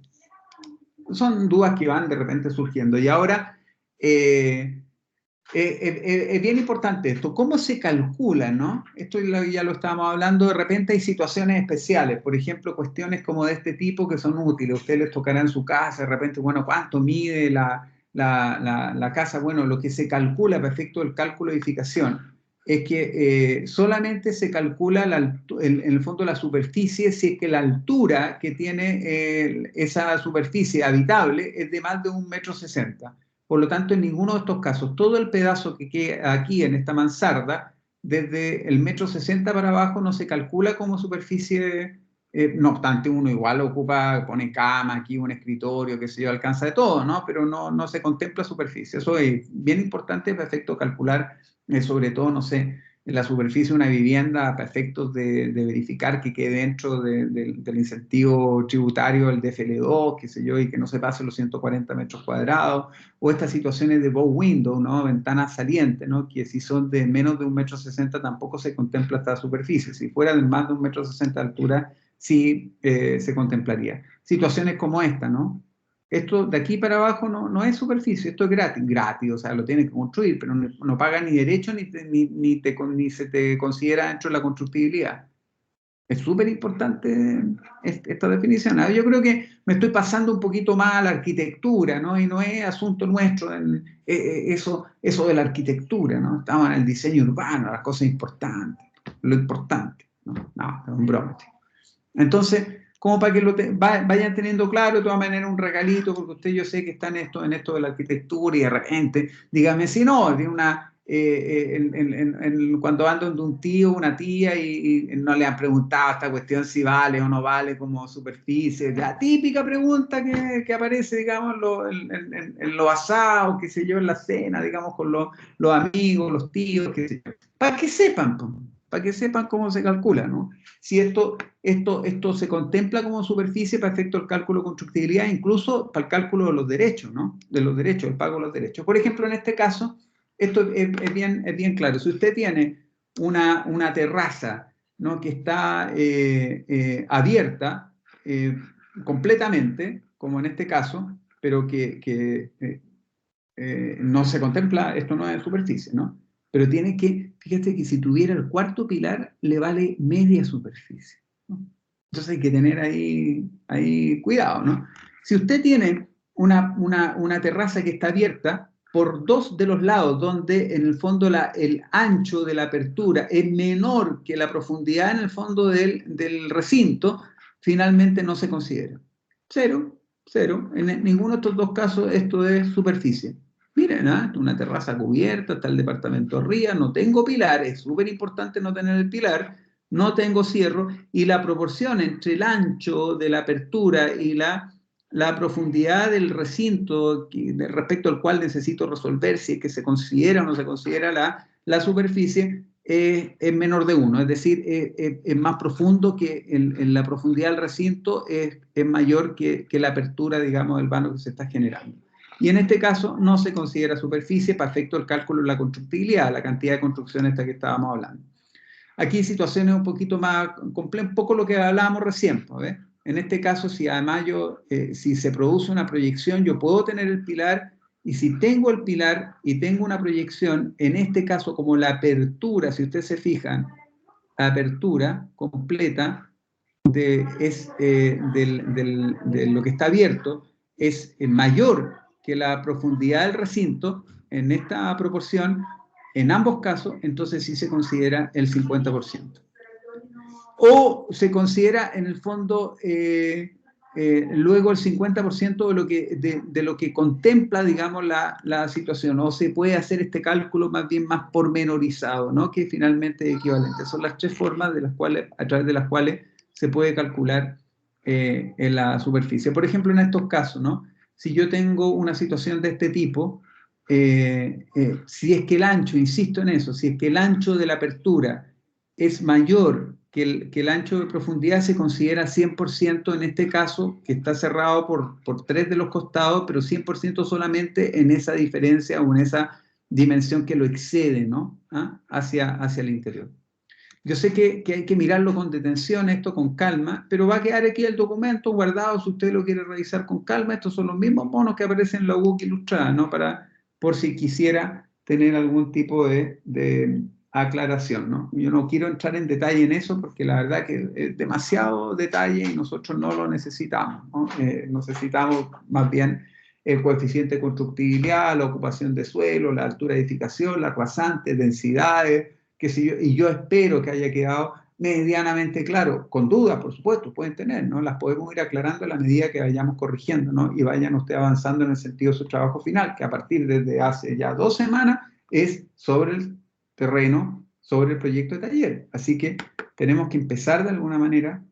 Son dudas que van de repente surgiendo. Y ahora, es bien importante esto. ¿Cómo se calcula, no? Esto ya lo estábamos hablando. De repente hay situaciones especiales. Por ejemplo, cuestiones como de este tipo que son útiles. A ustedes les tocará en su casa, de repente, bueno, ¿cuánto mide la casa? Bueno, lo que se calcula para efecto del cálculo de edificación es que solamente se calcula en el fondo la superficie si es que la altura que tiene esa superficie habitable es de más de 1,60 m. Por lo tanto, en ninguno de estos casos, todo el pedazo que queda aquí en esta mansarda, desde el 1,60 m para abajo, no se calcula como superficie. No obstante, uno igual pone cama aquí, un escritorio, qué sé yo, alcanza de todo, ¿no? Pero no se contempla superficie. Eso es bien importante para efectos calcular, sobre todo, no sé, la superficie de una vivienda para efectos de verificar que quede dentro del incentivo tributario, el DFL2, qué sé yo, y que no se pase los 140 metros cuadrados, o estas situaciones de bow window, ¿no? Ventanas salientes, ¿no? Que si son de menos de 1,60 m tampoco se contempla esta superficie. Si fuera de más de 1,60 m de altura, sí se contemplaría. Situaciones como esta, ¿no? Esto de aquí para abajo no es superficie, esto es gratis, o sea, lo tienes que construir, pero no paga ni derecho ni se te considera dentro de la constructibilidad. Es súper importante esta definición. Yo creo que me estoy pasando un poquito más a la arquitectura, ¿no? Y no es asunto nuestro eso de la arquitectura, ¿no? Estamos en el diseño urbano, las cosas importantes, lo importante, ¿no? No, es un broma. Entonces, como para que vayan teniendo claro, de todas maneras, un regalito, porque usted yo sé que está en esto de la arquitectura y de repente, dígame si no, de cuando ando de un tío, una tía y no le han preguntado esta cuestión si vale o no vale como superficie, la típica pregunta que aparece, digamos, en los asados, qué sé yo, en la cena, digamos, con los amigos, los tíos, qué sé yo, para que sepan cómo se calcula, ¿no? Si esto se contempla como superficie para efecto del cálculo de constructibilidad, incluso para el cálculo de los derechos, ¿no? De los derechos, el pago de los derechos. Por ejemplo, en este caso, esto es bien claro. Si usted tiene una terraza, ¿no? Que está abierta completamente, como en este caso, pero que no se contempla, esto no es superficie, ¿no? Pero fíjate que si tuviera el cuarto pilar, le vale media superficie, ¿no? Entonces hay que tener ahí cuidado, ¿no? Si usted tiene una terraza que está abierta por dos de los lados, donde en el fondo el ancho de la apertura es menor que la profundidad en el fondo del recinto, finalmente no se considera. Cero. En ninguno de estos dos casos esto es superficie. Miren, una terraza cubierta, está el departamento arriba, no tengo pilar, es súper importante no tener el pilar, no tengo cierro, y la proporción entre el ancho de la apertura y la profundidad del recinto respecto al cual necesito resolver si es que se considera o no se considera la superficie es menor de 1, es decir, es más profundo que en la profundidad del recinto es mayor que la apertura, digamos, del vano que se está generando. Y en este caso no se considera superficie para efecto del cálculo de la constructibilidad, la cantidad de construcción esta que estábamos hablando. Aquí situaciones un poquito más complejas, un poco lo que hablábamos recién, ¿ves? En este caso, si además si se produce una proyección, yo puedo tener el pilar, y si tengo el pilar y tengo una proyección, en este caso como la apertura, si ustedes se fijan, la apertura completa de lo que está abierto es mayor que la profundidad del recinto en esta proporción, en ambos casos, entonces sí se considera el 50%. O se considera en el fondo luego el 50% de lo que contempla, digamos, la situación, o se puede hacer este cálculo más bien más pormenorizado, ¿no? Que finalmente es equivalente. Son las tres formas a través de las cuales se puede calcular en la superficie. Por ejemplo, en estos casos, ¿no? Si yo tengo una situación de este tipo, si es que el ancho, insisto en eso, si es que el ancho de la apertura es mayor que el ancho de profundidad, se considera 100% en este caso, que está cerrado por 3 de los costados, pero 100% solamente en esa diferencia o en esa dimensión que lo excede, ¿no? ¿Ah? Hacia el interior. Yo sé que hay que mirarlo con detención, esto con calma, pero va a quedar aquí el documento guardado si usted lo quiere revisar con calma. Estos son los mismos monos que aparecen en la UOC ilustrada, ¿no? Por si quisiera tener algún tipo de aclaración, ¿no? Yo no quiero entrar en detalle en eso porque la verdad que es demasiado detalle y nosotros no lo necesitamos, ¿no? Necesitamos más bien el coeficiente de constructibilidad, la ocupación de suelo, la altura de edificación, las rasantes, densidades, qué sé yo, y yo espero que haya quedado medianamente claro, con dudas, por supuesto, pueden tener, ¿no? Las podemos ir aclarando a la medida que vayamos corrigiendo, ¿no? Y vayan ustedes avanzando en el sentido de su trabajo final, que a partir desde hace ya 2 semanas es sobre el terreno, sobre el proyecto de taller. Así que tenemos que empezar de alguna manera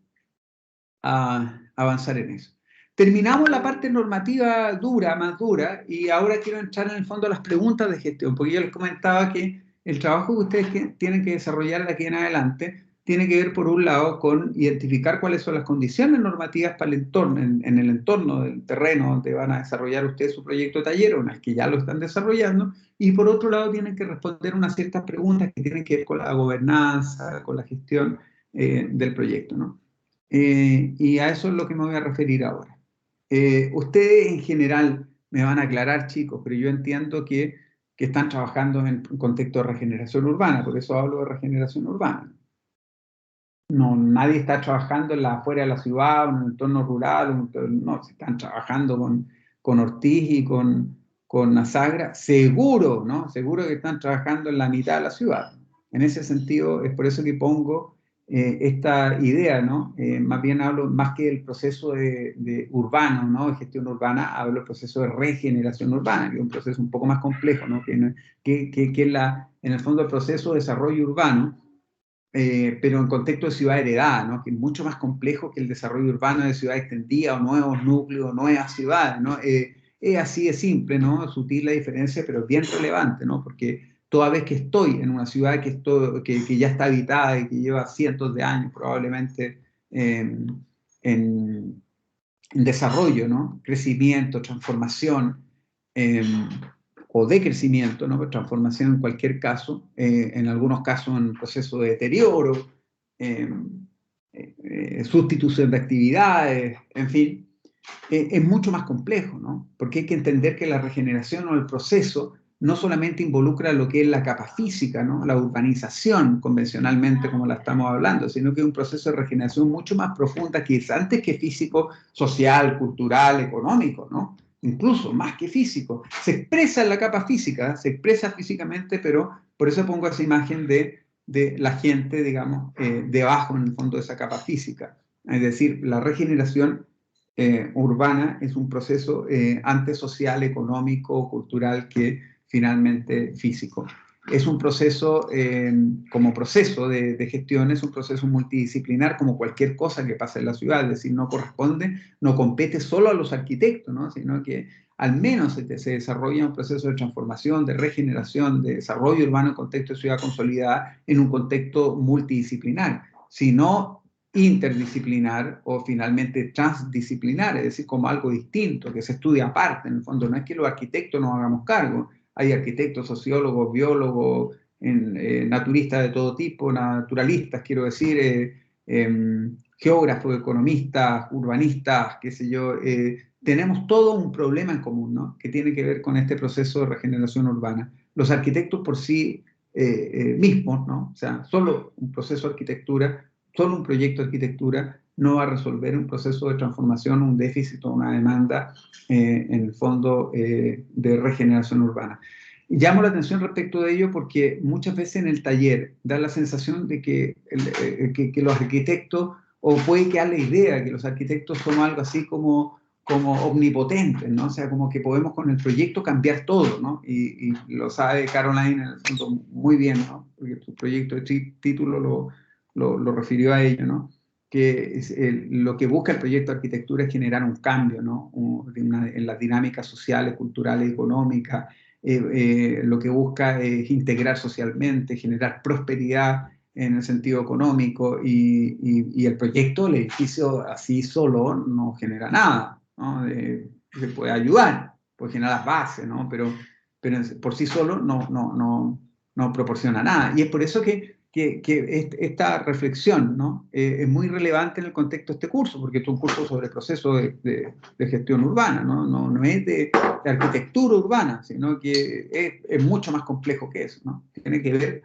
a avanzar en eso. Terminamos la parte normativa dura, más dura, y ahora quiero entrar en el fondo a las preguntas de gestión, porque yo les comentaba que el trabajo que ustedes tienen que desarrollar de aquí en adelante tiene que ver, por un lado, con identificar cuáles son las condiciones normativas para el entorno, en el entorno del terreno donde van a desarrollar ustedes su proyecto de taller o en el que ya lo están desarrollando, y por otro lado tienen que responder unas ciertas preguntas que tienen que ver con la gobernanza, con la gestión del proyecto, ¿no? Y a eso es lo que me voy a referir ahora. Ustedes en general me van a aclarar, chicos, pero yo entiendo que están trabajando en un contexto de regeneración urbana, por eso hablo de regeneración urbana. No, nadie está trabajando afuera de la ciudad, en un entorno rural, no, se están trabajando con Ortiz y con Asagra, seguro, ¿no? Seguro que están trabajando en la mitad de la ciudad. En ese sentido, es por eso que pongo esta idea, ¿no? Más bien hablo, más que del proceso de urbano, ¿no? De gestión urbana, hablo del proceso de regeneración urbana, que es un proceso un poco más complejo, ¿no? Que en el fondo el proceso de desarrollo urbano, pero en contexto de ciudad heredada, ¿no? Que es mucho más complejo que el desarrollo urbano de ciudad extendida o nuevos núcleos, nuevas ciudades, ¿no? Es así de simple, ¿no? Sutil la diferencia, pero es bien relevante, ¿no? Porque toda vez que estoy en una ciudad que ya está habitada y que lleva cientos de años probablemente en desarrollo, ¿no? Crecimiento, transformación, o de crecimiento, ¿no? Transformación en cualquier caso, en algunos casos en proceso de deterioro, sustitución de actividades, en fin, es mucho más complejo, ¿no? Porque hay que entender que la regeneración o el proceso no solamente involucra lo que es la capa física, ¿no? La urbanización convencionalmente como la estamos hablando, sino que es un proceso de regeneración mucho más profunda que es antes que físico, social, cultural, económico, ¿no? Incluso más que físico. Se expresa en la capa física, se expresa físicamente, pero por eso pongo esa imagen de la gente, digamos, debajo en el fondo de esa capa física. Es decir, la regeneración urbana es un proceso antes social, económico, cultural que finalmente físico. Es un proceso, como proceso de gestión, es un proceso multidisciplinar como cualquier cosa que pasa en la ciudad, es decir, no corresponde, no compete solo a los arquitectos, ¿no? Sino que al menos se desarrolla un proceso de transformación, de regeneración, de desarrollo urbano en contexto de ciudad consolidada, en un contexto multidisciplinar. Si no interdisciplinar o finalmente transdisciplinar, es decir, como algo distinto, que se estudia aparte, en el fondo. No es que los arquitectos nos hagamos cargo, hay arquitectos, sociólogos, biólogos, naturistas de todo tipo, naturalistas, quiero decir, geógrafos, economistas, urbanistas, qué sé yo, tenemos todo un problema en común, ¿no? Que tiene que ver con este proceso de regeneración urbana. Los arquitectos por sí mismos, ¿no? O sea, solo un proceso de arquitectura, solo un proyecto de arquitectura no va a resolver un proceso de transformación, un déficit o una demanda en el fondo de regeneración urbana. Llamo la atención respecto de ello porque muchas veces en el taller da la sensación de que los arquitectos o puede quedar la idea que los arquitectos somos algo así como omnipotentes, ¿no? O sea, como que podemos con el proyecto cambiar todo, ¿no? Y lo sabe Caroline en el fondo muy bien, ¿no? Porque tu proyecto de título lo refirió a ello, ¿no? Que lo que busca el proyecto de arquitectura es generar un cambio, ¿no? En las dinámicas sociales, culturales, económicas. Lo que busca es integrar socialmente, generar prosperidad en el sentido económico, y el proyecto, el edificio así solo no genera nada, ¿no? Se puede ayudar, puede generar las bases, ¿no? Pero por sí solo no proporciona nada. Y es por eso que esta reflexión, ¿no? Es muy relevante en el contexto de este curso, porque es un curso sobre procesos de gestión urbana, ¿no? No es de arquitectura urbana, sino que es mucho más complejo que eso, ¿no? Tiene que ver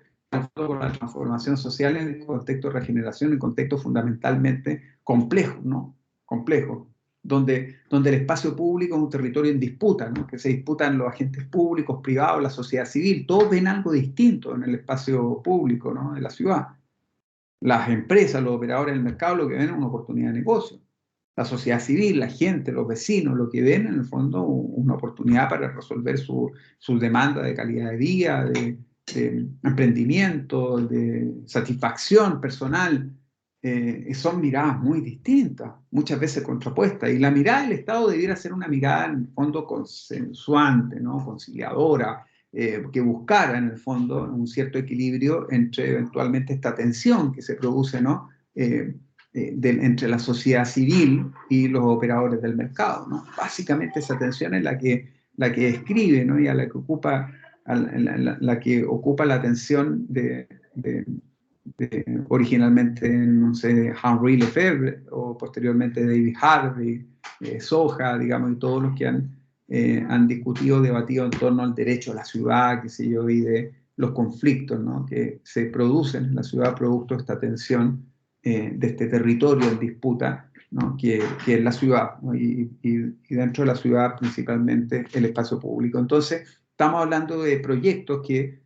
con la transformación social en el contexto de regeneración, en contexto fundamentalmente complejo, ¿no? Complejo, donde el espacio público es un territorio en disputa, ¿no? Que se disputan los agentes públicos, privados, la sociedad civil, todos ven algo distinto en el espacio público, ¿no? De la ciudad. Las empresas, los operadores del mercado, lo que ven es una oportunidad de negocio. La sociedad civil, la gente, los vecinos, lo que ven en el fondo una oportunidad para resolver su demanda de calidad de vida, de emprendimiento, de satisfacción personal. Son miradas muy distintas, muchas veces contrapuestas, y la mirada del Estado debiera ser una mirada en el fondo consensuante, ¿no? Conciliadora, que buscara en el fondo un cierto equilibrio entre eventualmente esta tensión que se produce, ¿no? Entre la sociedad civil y los operadores del mercado, ¿no? Básicamente esa tensión es la que describe, ¿no? Y a la que ocupa la atención originalmente, no sé, Henri Lefebvre, o posteriormente David Harvey, Soja, digamos, y todos los que han discutido, debatido en torno al derecho a la ciudad, qué sé yo, y de los conflictos, ¿no? Que se producen en la ciudad producto de esta tensión, de este territorio en disputa, ¿no? que es la ciudad, ¿no? y dentro de la ciudad principalmente el espacio público. Entonces, estamos hablando de proyectos que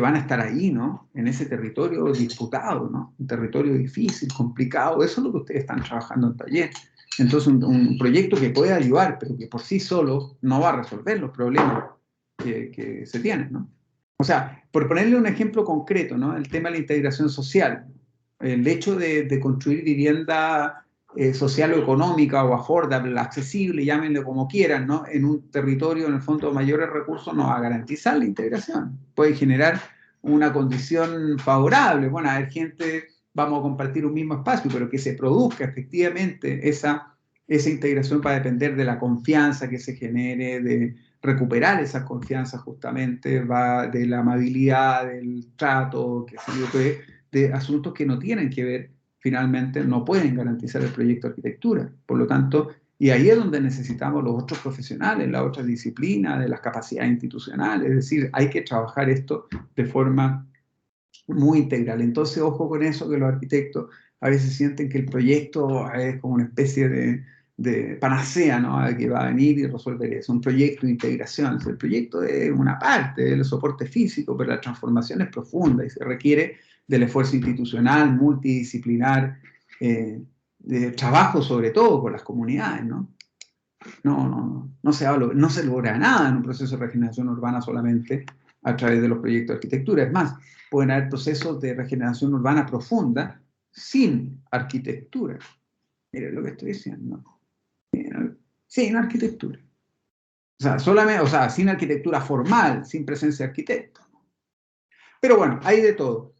van a estar ahí, ¿no? En ese territorio disputado, ¿no? Un territorio difícil, complicado. Eso es lo que ustedes están trabajando en taller. Entonces, un proyecto que puede ayudar, pero que por sí solo no va a resolver los problemas que se tienen, ¿no? O sea, por ponerle un ejemplo concreto, ¿no? El tema de la integración social. El hecho de construir vivienda social o económica o affordable, accesible, llámenlo como quieran, ¿no? En un territorio, en el fondo, de mayores recursos, no va a garantizar la integración. Puede generar una condición favorable. Bueno, a ver, gente, vamos a compartir un mismo espacio, pero que se produzca efectivamente esa integración va a depender de la confianza que se genere, de recuperar esa confianza justamente, va de la amabilidad, del trato, qué sé yo, de asuntos que no tienen que ver, finalmente no pueden garantizar el proyecto de arquitectura. Por lo tanto, y ahí es donde necesitamos los otros profesionales, la otra disciplina, de las capacidades institucionales, es decir, hay que trabajar esto de forma muy integral. Entonces, ojo con eso, que los arquitectos a veces sienten que el proyecto es como una especie de panacea, ¿no? Que va a venir y resolver eso, un proyecto de integración. El proyecto es una parte del soporte físico, pero la transformación es profunda y se requiere del esfuerzo institucional, multidisciplinar, de trabajo sobre todo con las comunidades, ¿no? No se logra nada en un proceso de regeneración urbana solamente a través de los proyectos de arquitectura. Es más, pueden haber procesos de regeneración urbana profunda sin arquitectura. Miren lo que estoy diciendo. Sin arquitectura. O sea, sin arquitectura formal, sin presencia de arquitectos. Pero bueno, hay de todo.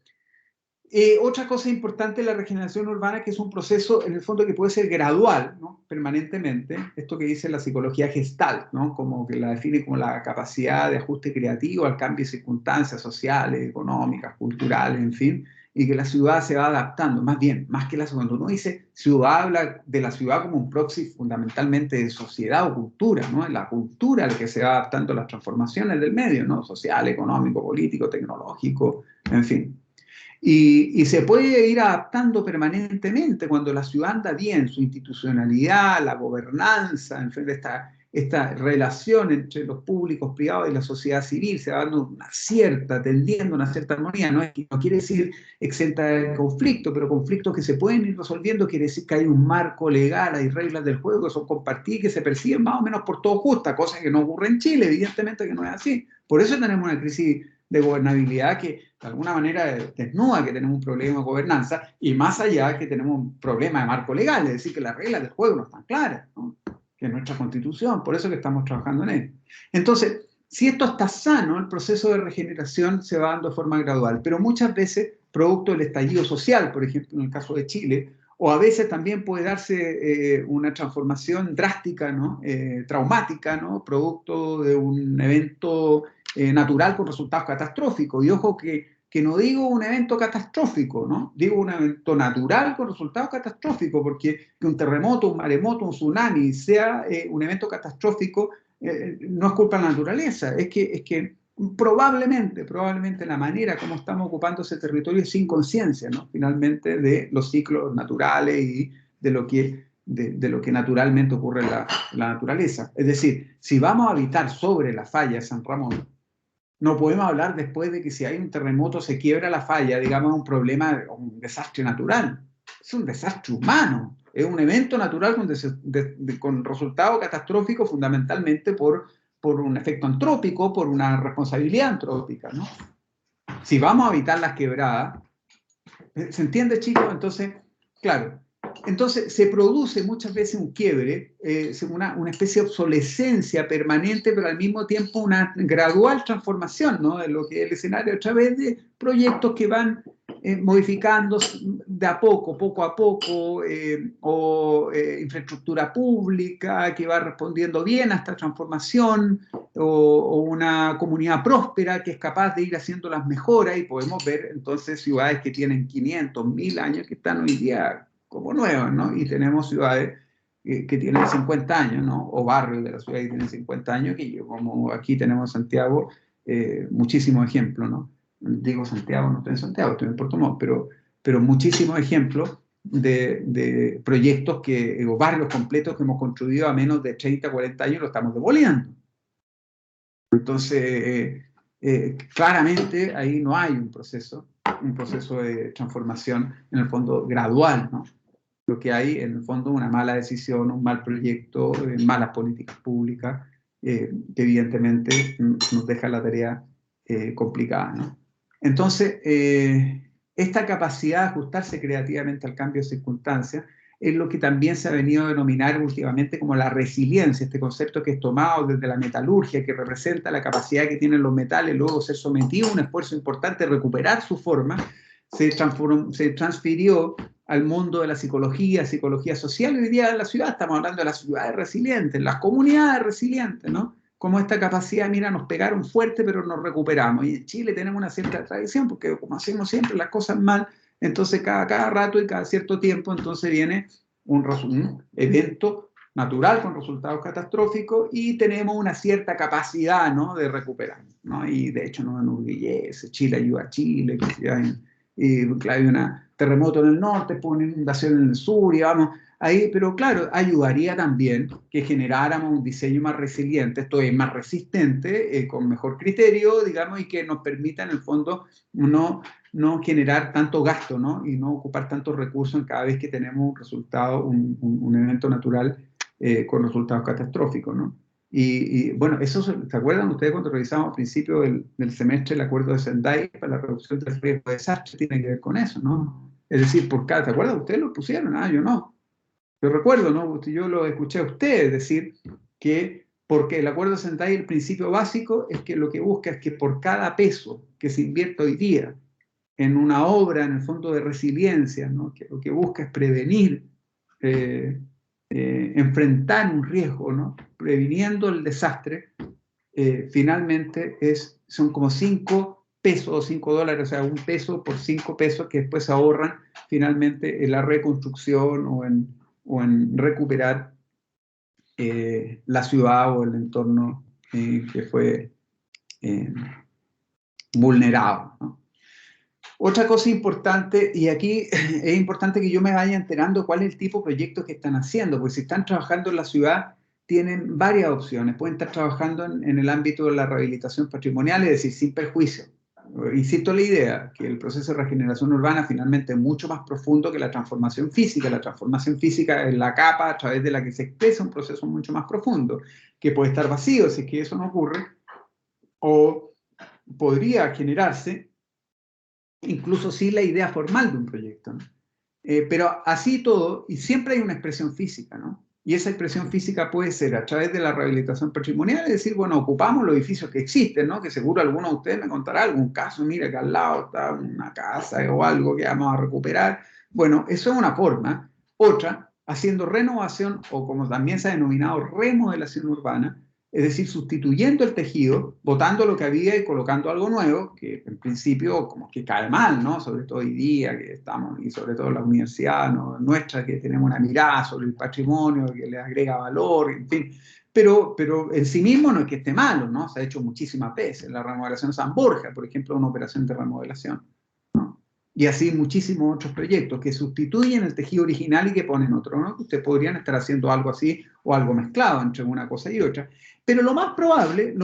Otra cosa importante en la regeneración urbana, que es un proceso en el fondo que puede ser gradual, ¿no? Permanentemente, esto que dice la psicología Gestalt, ¿no? Como que la define como la capacidad de ajuste creativo al cambio de circunstancias sociales, económicas, culturales, en fin, y que la ciudad se va adaptando, más bien, más que cuando uno dice ciudad, habla de la ciudad como un proxy fundamentalmente de sociedad o cultura, ¿no? Es la cultura la que se va adaptando a las transformaciones del medio, ¿no? Social, económico, político, tecnológico, en fin. Y se puede ir adaptando permanentemente cuando la ciudad anda bien, su institucionalidad, la gobernanza, en fin, esta relación entre los públicos privados y la sociedad civil se va dando tendiendo una cierta armonía, no quiere decir exenta de conflicto, pero conflictos que se pueden ir resolviendo quiere decir que hay un marco legal, hay reglas del juego que son compartidas, que se perciben más o menos por todos justas, cosa que no ocurre en Chile, evidentemente que no es así. Por eso tenemos una crisis de gobernabilidad que de alguna manera desnuda que tenemos un problema de gobernanza, y más allá que tenemos un problema de marco legal, es decir, que las reglas del juego no están claras, ¿no? Que es nuestra Constitución, por eso que estamos trabajando en él. Entonces, si esto está sano, el proceso de regeneración se va dando de forma gradual, pero muchas veces producto del estallido social, por ejemplo, en el caso de Chile, o a veces también puede darse una transformación drástica, ¿no? Traumática, ¿no? Producto de un evento natural con resultados catastróficos. Y ojo que no digo un evento catastrófico, ¿no? Digo un evento natural con resultados catastróficos, porque que un terremoto, un maremoto, un tsunami sea un evento catastrófico no es culpa de la naturaleza, es que probablemente la manera como estamos ocupando ese territorio es sin conciencia, ¿no? Finalmente, de los ciclos naturales y de lo que naturalmente ocurre en la naturaleza. Es decir, si vamos a habitar sobre la falla de San Ramón, no podemos hablar después de que si hay un terremoto se quiebra la falla, digamos, un problema, un desastre natural. Es un desastre humano. Es un evento natural con resultado catastrófico fundamentalmente por un efecto antrópico, por una responsabilidad antrópica, ¿no? Si vamos a evitar las quebradas, ¿se entiende, chicos? Entonces, claro, entonces se produce muchas veces un quiebre, una especie de obsolescencia permanente, pero al mismo tiempo una gradual transformación, ¿no? De lo que es el escenario a través de proyectos que van modificando de a poco a poco, infraestructura pública que va respondiendo bien a esta transformación, o una comunidad próspera que es capaz de ir haciendo las mejoras, y podemos ver entonces ciudades que tienen 500, 1000 años que están hoy día como nuevas, ¿no? Y tenemos ciudades que tienen 50 años, ¿no? O barrios de la ciudad que tienen 50 años, que como aquí tenemos en Santiago, muchísimos ejemplos, ¿no? Digo Santiago, no estoy en Santiago, estoy en Puerto Montt, pero muchísimos ejemplos de proyectos o barrios completos que hemos construido a menos de 30, 40 años, lo estamos demoliendo. Entonces, claramente ahí no hay un proceso de transformación, en el fondo, gradual, ¿no? Lo que hay, en el fondo, una mala decisión, un mal proyecto, malas políticas públicas, que evidentemente nos deja la tarea complicada, ¿no? Entonces, esta capacidad de ajustarse creativamente al cambio de circunstancias es lo que también se ha venido a denominar últimamente como la resiliencia, este concepto que es tomado desde la metalurgia, que representa la capacidad que tienen los metales luego de ser sometidos a un esfuerzo importante de recuperar su forma, se transfirió al mundo de la psicología social. Hoy día en la ciudad estamos hablando de las ciudades resilientes, las comunidades resilientes, ¿no? Como esta capacidad, mira, nos pegaron fuerte, pero nos recuperamos. Y en Chile tenemos una cierta tradición, porque como hacemos siempre las cosas mal, entonces cada rato y cada cierto tiempo, entonces viene un evento natural con resultados catastróficos y tenemos una cierta capacidad, ¿no? De recuperar, ¿no? Y de hecho nos enorgullece, Chile ayuda a Chile, que hay un terremoto en el norte, una inundación en el sur, y vamos ahí, pero claro, ayudaría también que generáramos un diseño más resiliente, esto es más resistente, con mejor criterio, digamos, y que nos permita en el fondo no generar tanto gasto, ¿no? Y no ocupar tantos recursos en cada vez que tenemos un resultado, un evento natural con resultados catastróficos, ¿no? Y bueno, eso ¿se acuerdan ustedes cuando revisamos al principio del semestre el acuerdo de Sendai para la reducción del riesgo de desastre? Tiene que ver con eso, ¿no? Es decir, ¿se acuerdan? Ustedes lo pusieron, yo no. Yo recuerdo, ¿no? Yo lo escuché a ustedes decir que, porque el acuerdo de Sendai, el principio básico es que lo que busca es que por cada peso que se invierte hoy día en una obra, en el fondo de resiliencia, ¿no? Que lo que busca es prevenir, enfrentar un riesgo, ¿no? Previniendo el desastre, finalmente son como 5 pesos o 5 dólares, o sea, un peso por 5 pesos que después se ahorran finalmente en la reconstrucción o en recuperar la ciudad o el entorno que fue vulnerado, ¿no? Otra cosa importante, y aquí es importante que yo me vaya enterando cuál es el tipo de proyectos que están haciendo, porque si están trabajando en la ciudad, tienen varias opciones. Pueden estar trabajando en el ámbito de la rehabilitación patrimonial, es decir, sin perjuicio. Insisto en la idea que el proceso de regeneración urbana finalmente es mucho más profundo que la transformación física. La transformación física es la capa a través de la que se expresa un proceso mucho más profundo, que puede estar vacío si es que eso no ocurre, o podría generarse incluso sin la idea formal de un proyecto, ¿no? Pero así todo, y siempre hay una expresión física, ¿no? Y esa expresión física puede ser a través de la rehabilitación patrimonial, es decir, bueno, ocupamos los edificios que existen, ¿no? Que seguro alguno de ustedes me contará algún caso, mira que al lado está una casa o algo que vamos a recuperar. Bueno, eso es una forma. Otra, haciendo renovación, o como también se ha denominado, remodelación urbana, es decir, sustituyendo el tejido, botando lo que había y colocando algo nuevo, que en principio como que cae mal, ¿no? Sobre todo hoy día que estamos, y sobre todo en la universidad, ¿no? Nuestra, que tenemos una mirada sobre el patrimonio, que le agrega valor, en fin. Pero en sí mismo no es que esté malo, ¿no? Se ha hecho muchísimas veces. La remodelación San Borja, por ejemplo, una operación de remodelación, ¿no? Y así muchísimos otros proyectos que sustituyen el tejido original y que ponen otro, ¿no? Ustedes podrían estar haciendo algo así o algo mezclado entre una cosa y otra. Pero lo más probable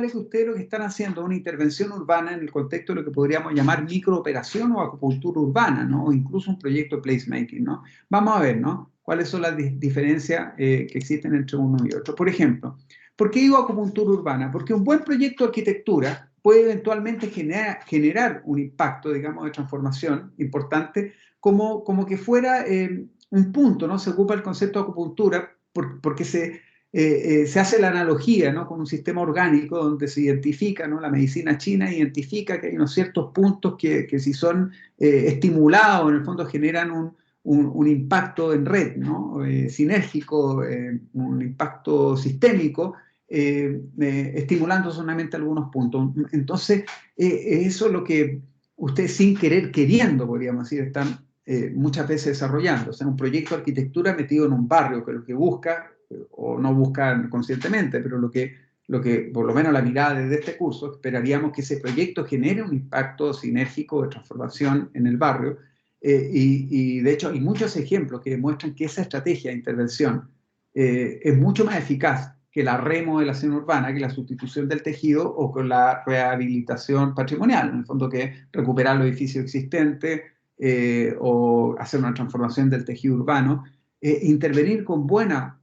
es que ustedes lo que están haciendo es una intervención urbana en el contexto de lo que podríamos llamar microoperación o acupuntura urbana, ¿no? O incluso un proyecto de placemaking, ¿no? Vamos a ver, ¿no? ¿Cuáles son las diferencias que existen entre uno y otro? Por ejemplo, ¿por qué digo acupuntura urbana? Porque un buen proyecto de arquitectura puede eventualmente generar un impacto, digamos, de transformación importante, como que fuera un punto, ¿no? Se ocupa el concepto de acupuntura porque se hace la analogía, ¿no? Con un sistema orgánico donde se identifica, ¿no? La medicina china identifica que hay unos ciertos puntos que si son estimulados, en el fondo generan un impacto en red, ¿no? Sinérgico, un impacto sistémico, estimulando solamente algunos puntos. Entonces, eso es lo que ustedes sin querer, queriendo, podríamos decir, están muchas veces desarrollando. O sea, un proyecto de arquitectura metido en un barrio que lo que busca, o no buscan conscientemente, pero lo que, por lo menos la mirada desde este curso, esperaríamos que ese proyecto genere un impacto sinérgico de transformación en el barrio, y de hecho hay muchos ejemplos que demuestran que esa estrategia de intervención es mucho más eficaz que la remodelación urbana, que la sustitución del tejido o con la rehabilitación patrimonial, en el fondo que es recuperar los edificios existentes o hacer una transformación del tejido urbano, intervenir con buena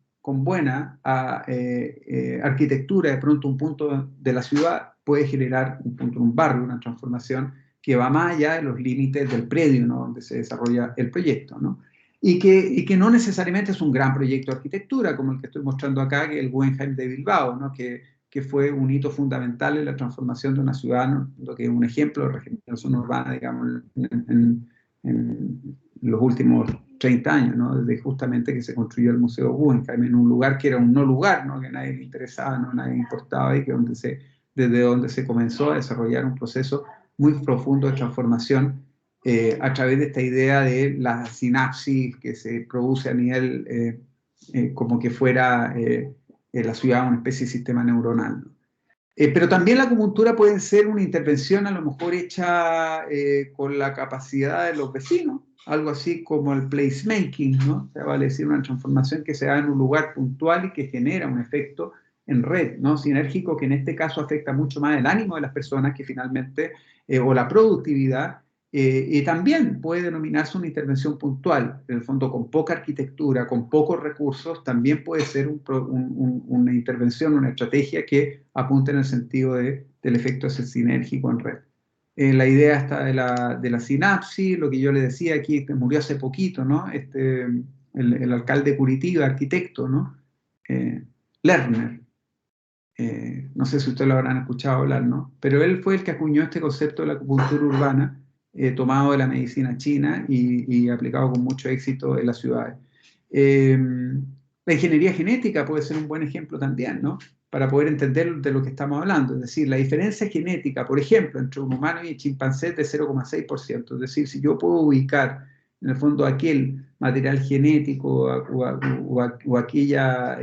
arquitectura, de pronto un punto de la ciudad puede generar un punto en un barrio, una transformación que va más allá de los límites del predio, ¿no? Donde se desarrolla el proyecto, ¿no? Y que no necesariamente es un gran proyecto de arquitectura, como el que estoy mostrando acá, que es el Guggenheim de Bilbao, ¿no? Que fue un hito fundamental en la transformación de una ciudad, ¿no? Lo que es un ejemplo de regeneración urbana, digamos, en los últimos 30 años, ¿no? Desde justamente que se construyó el Museo Guggenheim en un lugar que era un no lugar, ¿no? Que a nadie le interesaba, ¿no? Nadie importaba, y que desde donde se comenzó a desarrollar un proceso muy profundo de transformación a través de esta idea de la sinapsis que se produce a nivel como que fuera la ciudad una especie de sistema neuronal, ¿no? Pero también la acupuntura puede ser una intervención a lo mejor hecha con la capacidad de los vecinos, algo así como el placemaking, ¿no? O sea, vale decir, una transformación que se da en un lugar puntual y que genera un efecto en red, ¿no? Sinérgico, que en este caso afecta mucho más el ánimo de las personas que finalmente, o la productividad, y también puede denominarse una intervención puntual, en el fondo con poca arquitectura, con pocos recursos, también puede ser una intervención, una estrategia que apunte en el sentido del efecto sinérgico en red. La idea está de la sinapsis, lo que yo le decía aquí, que murió hace poquito, ¿no? El alcalde de Curitiba, arquitecto, ¿no? Lerner. No sé si ustedes lo habrán escuchado hablar, ¿no? Pero él fue el que acuñó este concepto de la acupuntura urbana, tomado de la medicina china y aplicado con mucho éxito en las ciudades. La ingeniería genética puede ser un buen ejemplo también, ¿no? Para poder entender de lo que estamos hablando. Es decir, la diferencia genética, por ejemplo, entre un humano y un chimpancé es de 0,6%. Es decir, si yo puedo ubicar, en el fondo, aquel material genético o aquella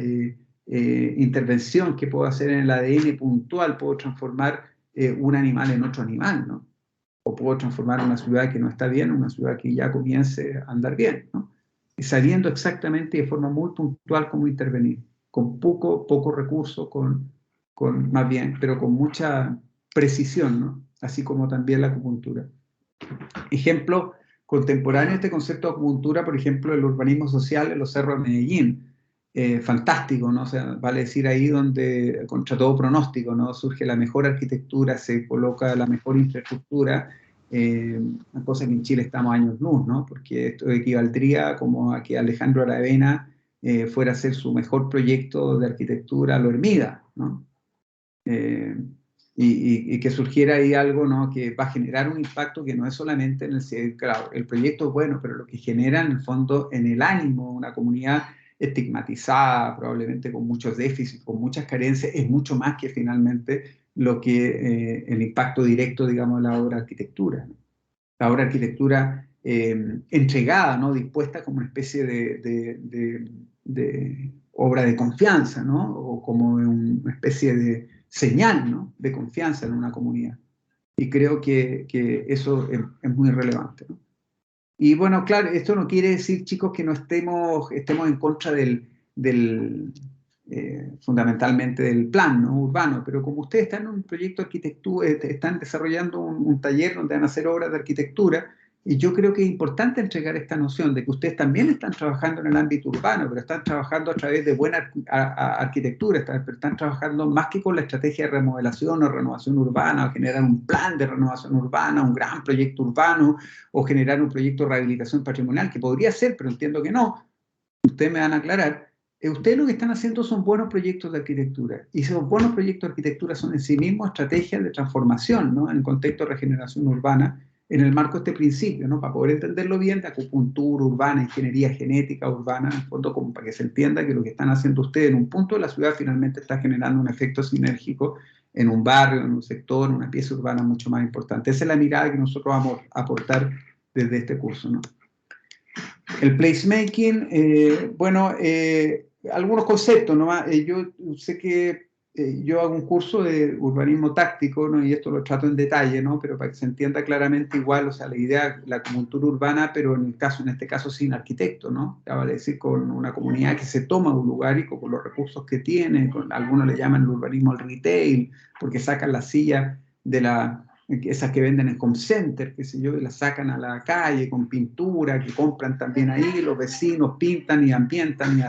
intervención que puedo hacer en el ADN puntual, puedo transformar un animal en otro animal, ¿no? O puedo transformar una ciudad que no está bien en una ciudad que ya comience a andar bien, ¿no? Y sabiendo exactamente de forma muy puntual cómo intervenir con poco recurso, más bien, pero con mucha precisión, ¿no? Así como también la acupuntura. Ejemplo contemporáneo de este concepto de acupuntura, por ejemplo, el urbanismo social en los cerros de Medellín. Fantástico, ¿no? O sea, vale decir ahí donde, contra todo pronóstico, ¿no? Surge la mejor arquitectura, se coloca la mejor infraestructura, una cosa que en Chile estamos años luz, ¿no? Porque esto equivaldría como a que Alejandro Aravena fuera a hacer su mejor proyecto de arquitectura a lo Hermida, ¿no? Y que surgiera ahí algo, ¿no? Que va a generar un impacto que no es solamente en el... Claro, el proyecto es bueno, pero lo que genera en el fondo en el ánimo, una comunidad estigmatizada, probablemente con muchos déficits, con muchas carencias, es mucho más que finalmente lo que el impacto directo, digamos, de la obra de arquitectura, ¿no? La obra de arquitectura entregada, ¿no? Dispuesta como una especie de obra de confianza, ¿no? O como una especie de señal, ¿no? De confianza en una comunidad. Y creo que eso es muy relevante, ¿no? Y bueno, claro, esto no quiere decir, chicos, que no estemos en contra fundamentalmente del plan, ¿no? Urbano, pero como ustedes están en un proyecto de arquitectura, están desarrollando un taller donde van a hacer obras de arquitectura, y yo creo que es importante entregar esta noción de que ustedes también están trabajando en el ámbito urbano, pero están trabajando a través de buena arquitectura, están trabajando más que con la estrategia de remodelación o renovación urbana, o generar un plan de renovación urbana, un gran proyecto urbano, o generar un proyecto de rehabilitación patrimonial, que podría ser, pero entiendo que no. Ustedes me van a aclarar. Ustedes lo que están haciendo son buenos proyectos de arquitectura, y esos buenos proyectos de arquitectura son en sí mismos estrategias de transformación, ¿no? En el contexto de regeneración urbana, en el marco de este principio, ¿no? Para poder entenderlo bien, de acupuntura urbana, ingeniería genética urbana, en el fondo, como para que se entienda que lo que están haciendo ustedes en un punto de la ciudad finalmente está generando un efecto sinérgico en un barrio, en un sector, en una pieza urbana mucho más importante. Esa es la mirada que nosotros vamos a aportar desde este curso, ¿no? El placemaking, algunos conceptos nomás. Yo sé que yo hago un curso de urbanismo táctico, ¿no? Y esto lo trato en detalle, ¿no? Pero para que se entienda claramente igual, o sea, la idea, la acupuntura urbana, pero en este caso sin arquitecto, ¿no? Ya vale decir, con una comunidad que se toma un lugar y con los recursos que tiene, algunos le llaman el urbanismo al retail, porque sacan la silla de esas que venden en home center, qué sé yo, y las sacan a la calle con pintura, que compran también ahí, los vecinos pintan y ambientan y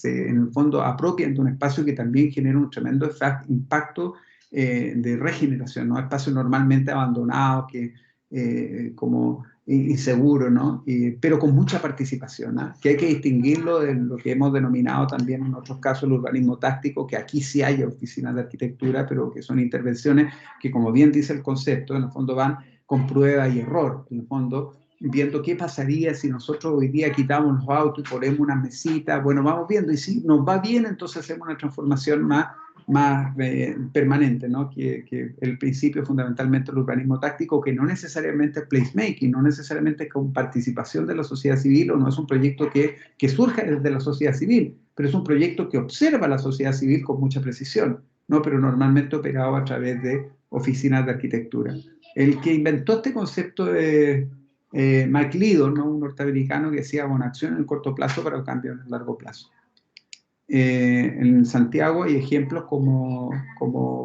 en el fondo apropian de un espacio que también genera un tremendo impacto de regeneración, ¿no? Espacios normalmente abandonados, como inseguro, ¿no? Pero con mucha participación, ¿no? Que hay que distinguirlo de lo que hemos denominado también en otros casos el urbanismo táctico, que aquí sí hay oficinas de arquitectura, pero que son intervenciones que, como bien dice el concepto, en el fondo van con prueba y error, en el fondo viendo qué pasaría si nosotros hoy día quitamos los autos y ponemos una mesita, bueno, vamos viendo, y si nos va bien, entonces hacemos una transformación más permanente, ¿no? Que el principio fundamentalmente del urbanismo táctico, que no necesariamente es placemaking, no necesariamente con participación de la sociedad civil, o no es un proyecto que surja desde la sociedad civil, pero es un proyecto que observa a la sociedad civil con mucha precisión, ¿no? Pero normalmente operado a través de oficinas de arquitectura. El que inventó este concepto de Mike Lidor, ¿no? Un norteamericano que decía, bueno, acción en el corto plazo para un cambio en el largo plazo. En Santiago hay ejemplos como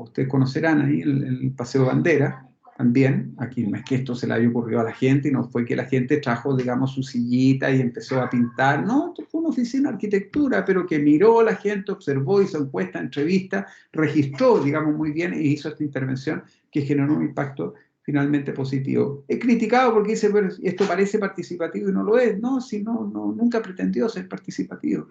ustedes conocerán ahí, el Paseo Bandera, también. Aquí no es que esto se le haya ocurrido a la gente, y no fue que la gente trajo, digamos, su sillita y empezó a pintar. No, esto fue una oficina de arquitectura, pero que miró a la gente, observó, hizo encuesta, entrevista, registró, digamos, muy bien, e hizo esta intervención que generó un impacto finalmente positivo. He criticado porque dice, pero esto parece participativo y no lo es. No, si nunca pretendió ser participativo.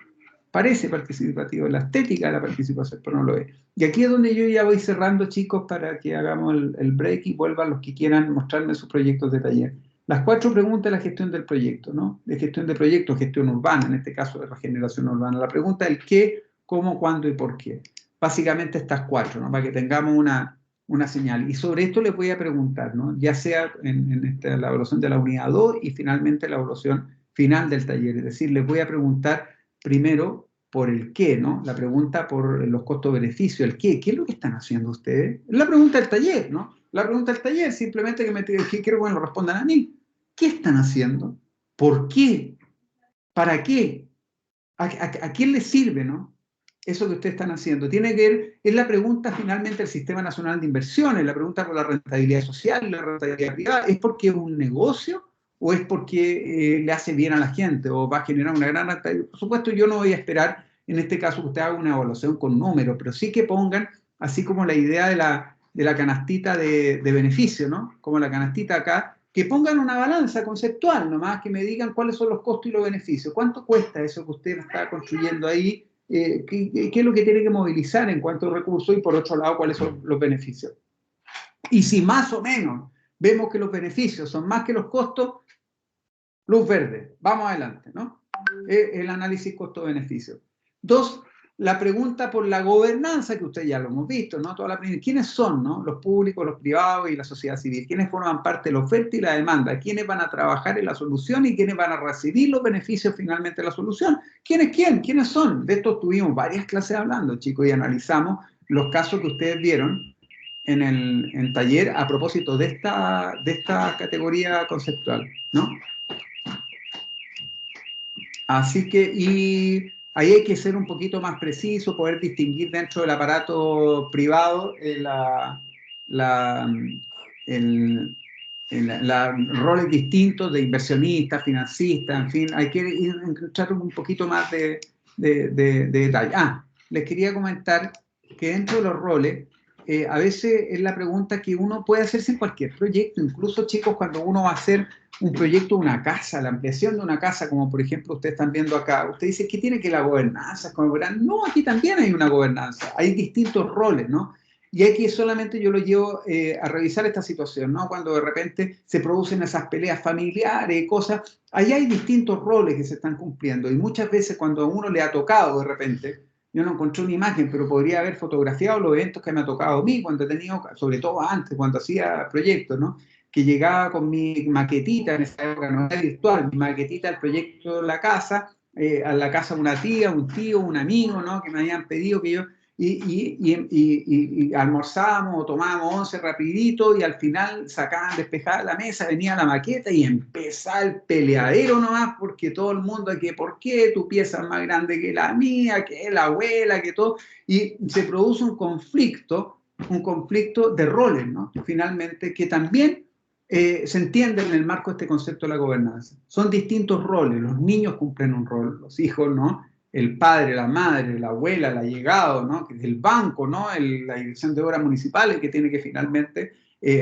Parece participativo, la estética de la participación, pero no lo es. Y aquí es donde yo ya voy cerrando, chicos, para que hagamos el break y vuelvan los que quieran mostrarme sus proyectos de taller. Las 4 preguntas de la gestión del proyecto, ¿no? De gestión de proyecto, gestión urbana, en este caso de regeneración urbana. La pregunta es el qué, cómo, cuándo y por qué. Básicamente estas 4, ¿no? Para que tengamos una señal. Y sobre esto les voy a preguntar, ¿no? Ya sea en la evaluación de la unidad 2 y finalmente la evaluación final del taller. Es decir, les voy a preguntar primero por el qué, ¿no? La pregunta por los costos-beneficios, el qué. ¿Qué es lo que están haciendo ustedes? La pregunta del taller, ¿no? La pregunta del taller, simplemente que quiero que me lo respondan a mí. ¿Qué están haciendo? ¿Por qué? ¿Para qué? ¿A quién les sirve, no? eso que ustedes están haciendo. Tiene que ver, es la pregunta finalmente del Sistema Nacional de Inversiones, la pregunta por la rentabilidad social, la rentabilidad privada, ¿es porque es un negocio o es porque le hace bien a la gente o va a generar una gran rentabilidad? Por supuesto, yo no voy a esperar en este caso que usted haga una evaluación con números, pero sí que pongan, así como la idea de la canastita de beneficio, ¿no? Como la canastita acá, que pongan una balanza conceptual nomás, que me digan cuáles son los costos y los beneficios. ¿Cuánto cuesta eso que usted está construyendo ahí? ¿Qué es lo que tiene que movilizar en cuanto a recursos? Y por otro lado, ¿cuáles son los beneficios? Y si más o menos vemos que los beneficios son más que los costos, luz verde, vamos adelante, ¿no? El análisis costo-beneficio. Dos, la pregunta por la gobernanza, que ustedes ya lo hemos visto, ¿no? ¿Quiénes son, ¿no? Los públicos, los privados y la sociedad civil? ¿Quiénes forman parte de la oferta y la demanda? ¿Quiénes van a trabajar en la solución y quiénes van a recibir los beneficios finalmente de la solución? ¿Quiénes son? De esto tuvimos varias clases hablando, chicos, y analizamos los casos que ustedes vieron en el taller a propósito de esta categoría conceptual, ¿no? Así que, y ahí hay que ser un poquito más preciso, poder distinguir dentro del aparato privado roles distintos de inversionista, financista, en fin, hay que encontrar un poquito más de detalle. Les quería comentar que dentro de los roles, a veces es la pregunta que uno puede hacerse en cualquier proyecto, incluso chicos, cuando uno va a hacer un proyecto de una casa, la ampliación de una casa, como por ejemplo ustedes están viendo acá, usted dice, ¿qué tiene que la gobernanza? No, aquí también hay una gobernanza, hay distintos roles, ¿no? Y aquí solamente yo lo llevo a revisar esta situación, ¿no? Cuando de repente se producen esas peleas familiares y cosas, ahí hay distintos roles que se están cumpliendo, y muchas veces cuando a uno le ha tocado de repente, yo no encontré una imagen, pero podría haber fotografiado los eventos que me ha tocado a mí cuando he tenido, sobre todo antes, cuando hacía proyectos, ¿no? Que llegaba con mi maquetita, en esa época no era virtual, mi maquetita del proyecto de la casa, a la casa de una tía, un tío, un amigo, ¿no? Que me habían pedido que yo, y almorzábamos o tomábamos once rapidito y al final sacaban despejada la mesa, venía la maqueta y empezaba el peleadero nomás porque todo el mundo, que por qué tu pieza es más grande que la mía, que la abuela, que todo, y se produce un conflicto de roles, ¿no? Finalmente, que también se entiende en el marco de este concepto de la gobernanza. Son distintos roles, los niños cumplen un rol, los hijos, ¿no? El padre, la madre, la abuela, el allegado, ¿no? El banco, ¿no? La dirección de obras municipales que tiene que finalmente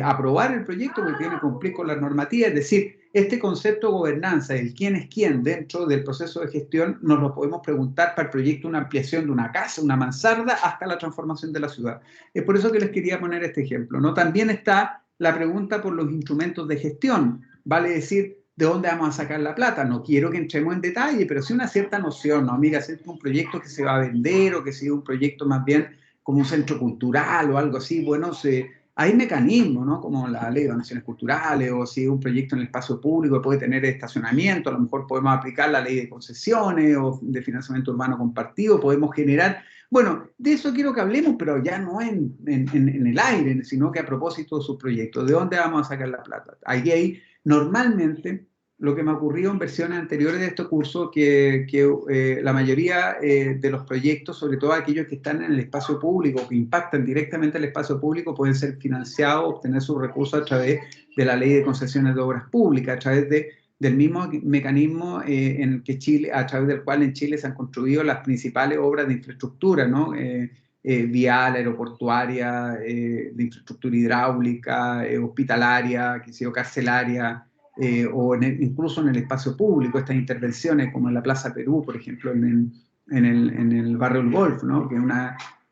aprobar el proyecto porque tiene que cumplir con las normativas. Es decir, este concepto de gobernanza, el quién es quién dentro del proceso de gestión, nos lo podemos preguntar para el proyecto, una ampliación de una casa, una mansarda, hasta la transformación de la ciudad. Es por eso que les quería poner este ejemplo, ¿no? También está la pregunta por los instrumentos de gestión, vale decir, ¿de dónde vamos a sacar la plata? No quiero que entremos en detalle, pero sí una cierta noción, ¿no? Mira, si es un proyecto que se va a vender o que sea un proyecto más bien como un centro cultural o algo así, bueno, hay mecanismos, ¿no? Como la ley de donaciones culturales o si es un proyecto en el espacio público que puede tener estacionamiento, a lo mejor podemos aplicar la ley de concesiones o de financiamiento urbano compartido, podemos generar. Bueno, de eso quiero que hablemos, pero ya no en el aire, sino que a propósito de sus proyectos. ¿De dónde vamos a sacar la plata? Ahí normalmente, lo que me ha ocurrido en versiones anteriores de este curso, que la mayoría de los proyectos, sobre todo aquellos que están en el espacio público, que impactan directamente el espacio público, pueden ser financiados, obtener sus recursos a través de la ley de concesiones de obras públicas, a través del mismo mecanismo a través del cual en Chile se han construido las principales obras de infraestructura, ¿no? Vial, aeroportuaria, de infraestructura hidráulica, hospitalaria, carcelaria, o incluso en el espacio público, estas intervenciones como en la Plaza Perú, por ejemplo, en el barrio El Golf, ¿no? Que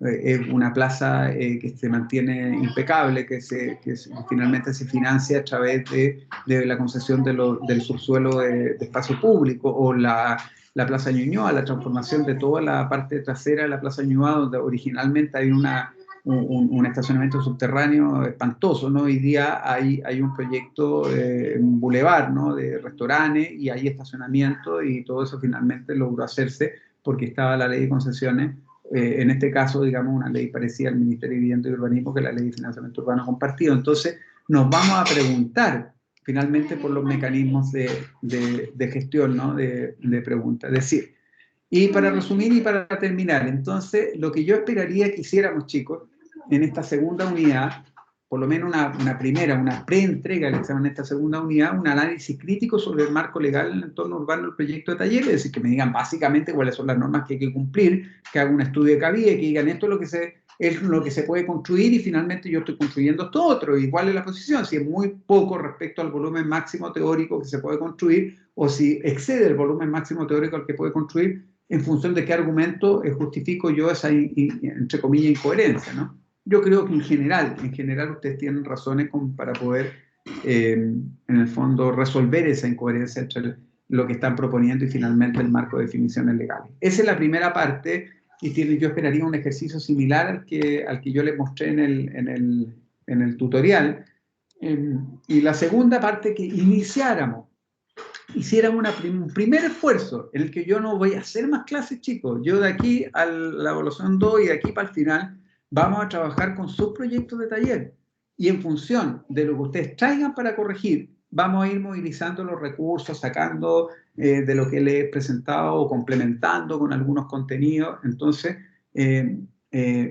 es una plaza que se mantiene impecable, que finalmente se financia a través de la concesión del subsuelo de espacio público, o la Plaza Ñuñoa, la transformación de toda la parte trasera de la Plaza Ñuñoa, donde originalmente había un estacionamiento subterráneo espantoso, ¿no? Hoy día hay un proyecto, un bulevar, ¿no? De restaurantes, y hay estacionamiento, y todo eso finalmente logró hacerse porque estaba la ley de concesiones, en este caso, digamos, una ley parecida al Ministerio de Vivienda y Urbanismo, que es la ley de financiamiento urbano compartido. Entonces, nos vamos a preguntar finalmente por los mecanismos de gestión, ¿no? De preguntas. Es decir, Y para resumir y para terminar, entonces, lo que yo esperaría que hiciéramos, chicos, en esta segunda unidad, por lo menos una primera, una preentrega del examen de esta segunda unidad, un análisis crítico sobre el marco legal en el entorno urbano del proyecto de taller, es decir, que me digan básicamente cuáles son las normas que hay que cumplir, que haga un estudio de cabida, que digan esto es lo que se puede construir y finalmente yo estoy construyendo esto otro, y cuál es la posición, si es muy poco respecto al volumen máximo teórico que se puede construir, o si excede el volumen máximo teórico al que puede construir, en función de qué argumento justifico yo esa, entre comillas, incoherencia, ¿no? Yo creo que en general ustedes tienen razones para poder, en el fondo, resolver esa incoherencia entre lo que están proponiendo y finalmente el marco de definiciones legales. Esa es la primera parte, y yo esperaría un ejercicio similar al que yo les mostré en el tutorial. Y la segunda parte, que hiciéramos un primer esfuerzo en el que yo no voy a hacer más clases, chicos. Yo de aquí a la evaluación 2 y de aquí para el final vamos a trabajar con sus proyectos de taller. Y en función de lo que ustedes traigan para corregir, vamos a ir movilizando los recursos, sacando de lo que les he presentado o complementando con algunos contenidos. Entonces,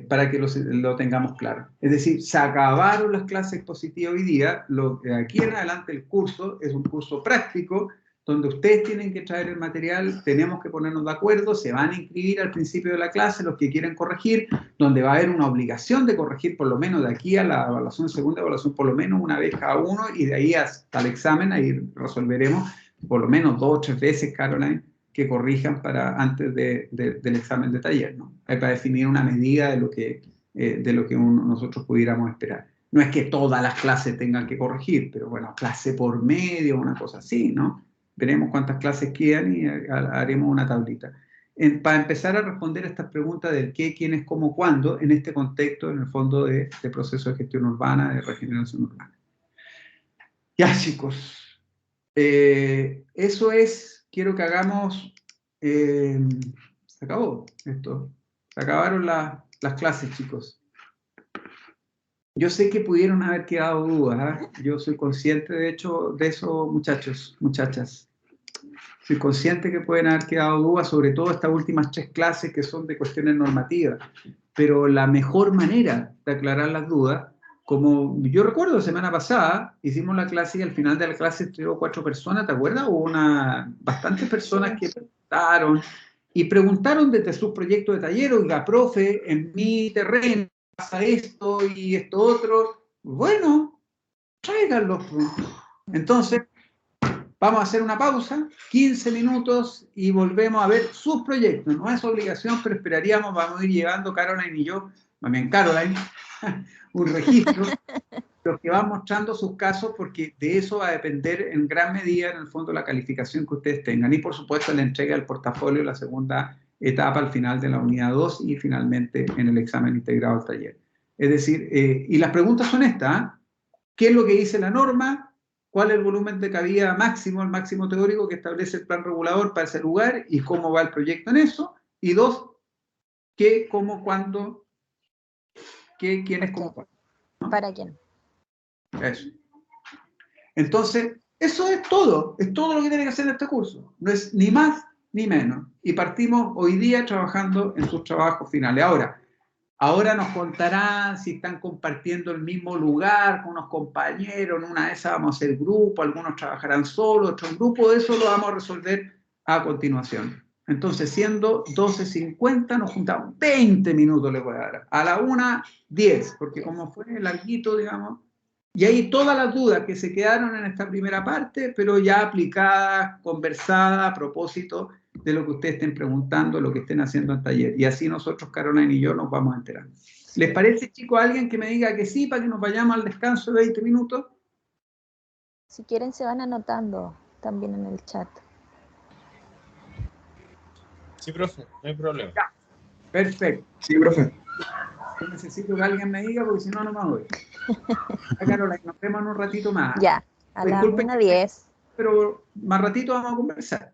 para que lo tengamos claro. Es decir, se acabaron las clases expositivas hoy día. De aquí en adelante el curso es un curso práctico, donde ustedes tienen que traer el material, tenemos que ponernos de acuerdo, se van a inscribir al principio de la clase los que quieren corregir, donde va a haber una obligación de corregir por lo menos de aquí a la evaluación, segunda evaluación, por lo menos una vez cada uno, y de ahí hasta el examen, ahí resolveremos por lo menos 2 o 3 veces, Caroline, que corrijan antes del examen de taller, ¿no? Para definir una medida de lo que nosotros pudiéramos esperar. No es que todas las clases tengan que corregir, pero bueno, clase por medio, una cosa así, ¿no? Veremos cuántas clases quedan y haremos una tablita. Para empezar a responder estas preguntas del qué, quién es, cómo, cuándo, en este contexto, en el fondo de proceso de gestión urbana, de regeneración urbana. Ya, chicos. Eso es, quiero que hagamos... se acabó esto. Se acabaron las clases, chicos. Yo sé que pudieron haber quedado dudas, ¿eh? Yo soy consciente, de hecho, de eso, muchachos, muchachas. Soy consciente que pueden haber quedado dudas, sobre todo estas últimas 3 clases que son de cuestiones normativas. Pero la mejor manera de aclarar las dudas, como yo recuerdo, la semana pasada hicimos la clase y al final de la clase 3 o 4 personas, ¿te acuerdas? Hubo bastantes personas que preguntaron desde sus proyectos de taller, oiga, profe, en mi terreno pasa esto y esto otro. Bueno, tráiganlo. Entonces, vamos a hacer una pausa, 15 minutos, y volvemos a ver sus proyectos. No es obligación, pero esperaríamos, vamos a ir llevando, Caroline y yo, también Caroline, un registro, los que van mostrando sus casos, porque de eso va a depender en gran medida, en el fondo, la calificación que ustedes tengan. Y, por supuesto, la entrega del portafolio, la segunda etapa al final de la unidad 2 y, finalmente, en el examen integrado al taller. Es decir, y las preguntas son estas, ¿eh? ¿Qué es lo que dice la norma? ¿Cuál es el volumen de cabida máximo, el máximo teórico que establece el plan regulador para ese lugar y cómo va el proyecto en eso? Y 2, ¿qué, cómo, cuándo, qué, quién es, cómo, cuándo, ¿no? ¿Para quién? Eso. Entonces, eso es todo lo que tiene que hacer en este curso. No es ni más ni menos. Y partimos hoy día trabajando en sus trabajos finales. Ahora nos contarán si están compartiendo el mismo lugar con unos compañeros, en una de esas vamos a hacer grupo, algunos trabajarán solos, otros en grupo, eso lo vamos a resolver a continuación. Entonces, siendo 12:50, nos juntamos 20 minutos, les voy a dar, a la 1:10, porque como fue larguito, digamos, y ahí todas las dudas que se quedaron en esta primera parte, pero ya aplicadas, conversadas a propósito de lo que ustedes estén preguntando, lo que estén haciendo en taller. Y así nosotros, Caroline y yo, nos vamos enterando. ¿Les parece, chicos, alguien que me diga que sí, para que nos vayamos al descanso de 20 minutos? Si quieren se van anotando también en el chat. Sí, profe, no hay problema. Ya. Perfecto. Sí, profe. Yo necesito que alguien me diga, porque si no, no me voy. Caroline, nos vemos en un ratito más. Ya, a las Disculpen, 1:10. pero más ratito vamos a conversar.